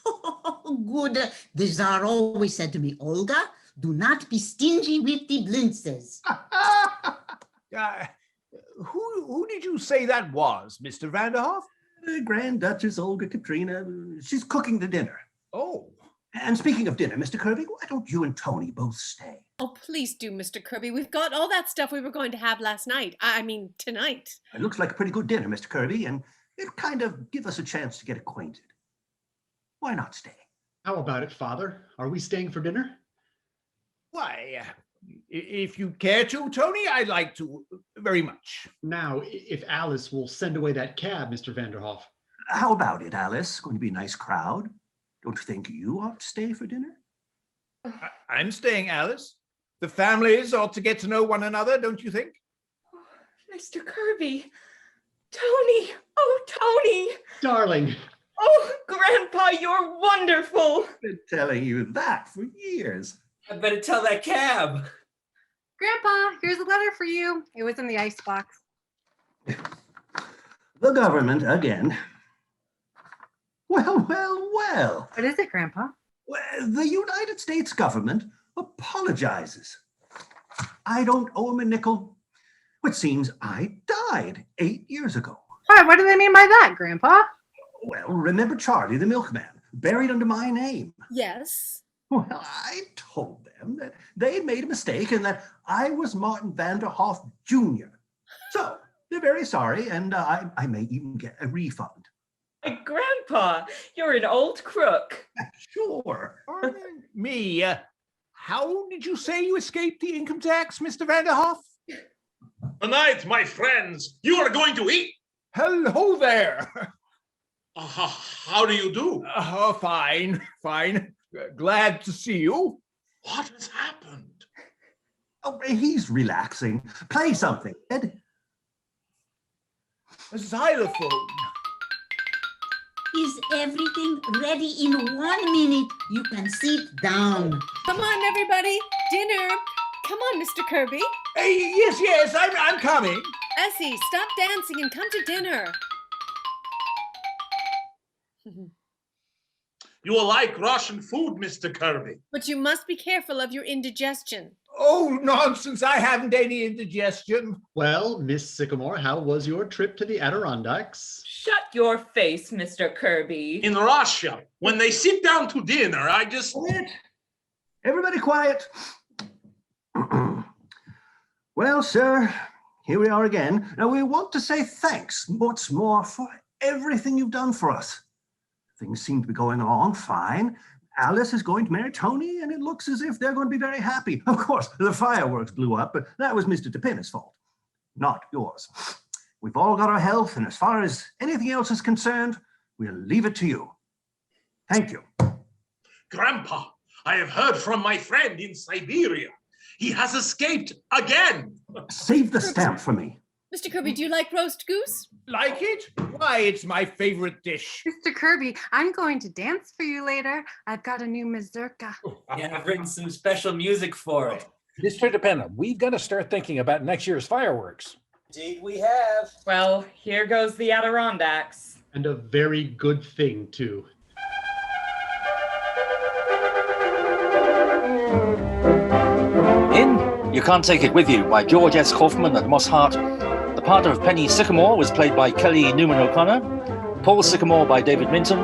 Oh, good. The Tsar always said to me, Olga, do not be stingy with the blintzes. Who did you say that was, Mr. Vanderhoff? Grand Duchess Olga Katrina. She's cooking the dinner. Oh. And speaking of dinner, Mr. Kirby, why don't you and Tony both stay? Oh, please do, Mr. Kirby. We've got all that stuff we were going to have last night. I mean, tonight. It looks like a pretty good dinner, Mr. Kirby, and it'll kind of give us a chance to get acquainted. Why not stay? How about it, Father? Are we staying for dinner? Why, if you care to, Tony, I'd like to very much. Now, if Alice will send away that cab, Mr. Vanderhoff. How about it, Alice? Going to be a nice crowd. Don't you think you ought to stay for dinner? I'm staying, Alice. The families ought to get to know one another, don't you think? Mr. Kirby. Tony. Oh, Tony. Darling. Oh, Grandpa, you're wonderful. Been telling you that for years. I better tell that cab. Grandpa, here's a letter for you. It was in the icebox. The government again. Well. What is it, Grandpa? Well, the United States government apologizes. I don't owe him a nickel. It seems I died 8 years ago. Hi, what do they mean by that, Grandpa? Well, remember Charlie the milkman, buried under my name? Yes. Well, I told them that they had made a mistake and that I was Martin Vanderhoff Jr. So they're very sorry, and I may even get a refund. Grandpa, you're an old crook. Sure. Me, how did you say you escaped the income tax, Mr. Vanderhoff? Tonight, my friends, you are going to eat. Hello there. How do you do? Fine. Glad to see you. What has happened? Oh, he's relaxing. Play something, Ed. A xylophone. Is everything ready in 1 minute? You can sit down. Come on, everybody. Dinner. Come on, Mr. Kirby. Yes, I'm coming. Essie, stop dancing and come to dinner. You will like Russian food, Mr. Kirby. But you must be careful of your indigestion. Oh, nonsense. I haven't any indigestion. Well, Miss Sycamore, how was your trip to the Adirondacks? Shut your face, Mr. Kirby. In Russia, when they sit down to dinner, I just... Quiet. Everybody quiet. Well, sir, here we are again. Now, we want to say thanks once more for everything you've done for us. Things seem to be going along fine. Alice is going to marry Tony, and it looks as if they're going to be very happy. Of course, the fireworks blew up, but that was Mr. DePinna's fault, not yours. We've all got our health, and as far as anything else is concerned, we'll leave it to you. Thank you. Grandpa, I have heard from my friend in Siberia. He has escaped again. Save the stamp for me. Mr. Kirby, do you like roast goose? Like it? Why, it's my favorite dish. Mr. Kirby, I'm going to dance for you later. I've got a new mazurka. Yeah, I've written some special music for it. Mr. DePinna, we've got to start thinking about next year's fireworks. Indeed, we have. Well, here goes the Adirondacks. And a very good thing, too. In You Can't Take It With You by George S. Kaufman and Moss Hart, the part of Penny Sycamore was played by Kelly Newman O'Connor, Paul Sycamore by David Minton,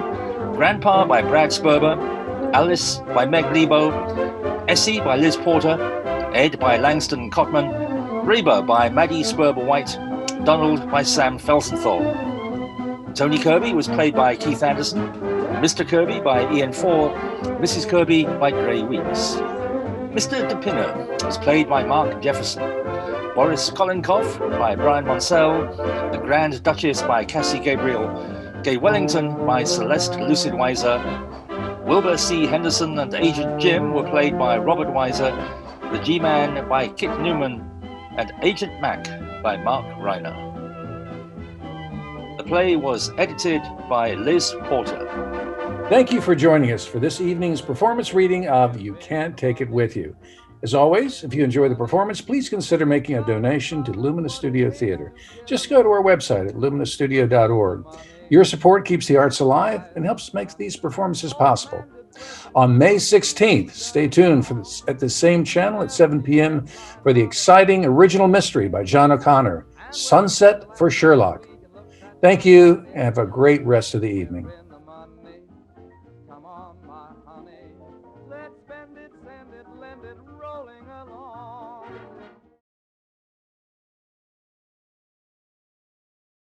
Grandpa by Brad Sperber, Alice by Meg Lebo, Essie by Liz Porter, Ed by Langston Cotman, Reba by Maddie Sperber White, Donald by Sam Felsenthal. Tony Kirby was played by Keith Anderson, Mr. Kirby by Ian Ford, Mrs. Kirby by Gray Weeks. Mr. DePinna was played by Mark Jefferson, Boris Kolinkoff by Brian Monsell, the Grand Duchess by Cassie Gabriel, Gay Wellington by Celeste Lucidweiser, Wilbur C. Henderson and Agent Jim were played by Robert Weiser, the G-Man by Kit Newman, and Agent Mac by Mark Reiner. The play was edited by Liz Porter. Thank you for joining us for this evening's performance reading of You Can't Take It With You. As always, if you enjoy the performance, please consider making a donation to Lumina Studio Theater. Just go to our website at luminastudio.org. Your support keeps the arts alive and helps make these performances possible. On May 16th, stay tuned for this, at the same channel at 7 p.m. for the exciting original mystery by John O'Connor, Sunset for Sherlock. Thank you, and have a great rest of the evening. Come on, my honey, let's spend it, send it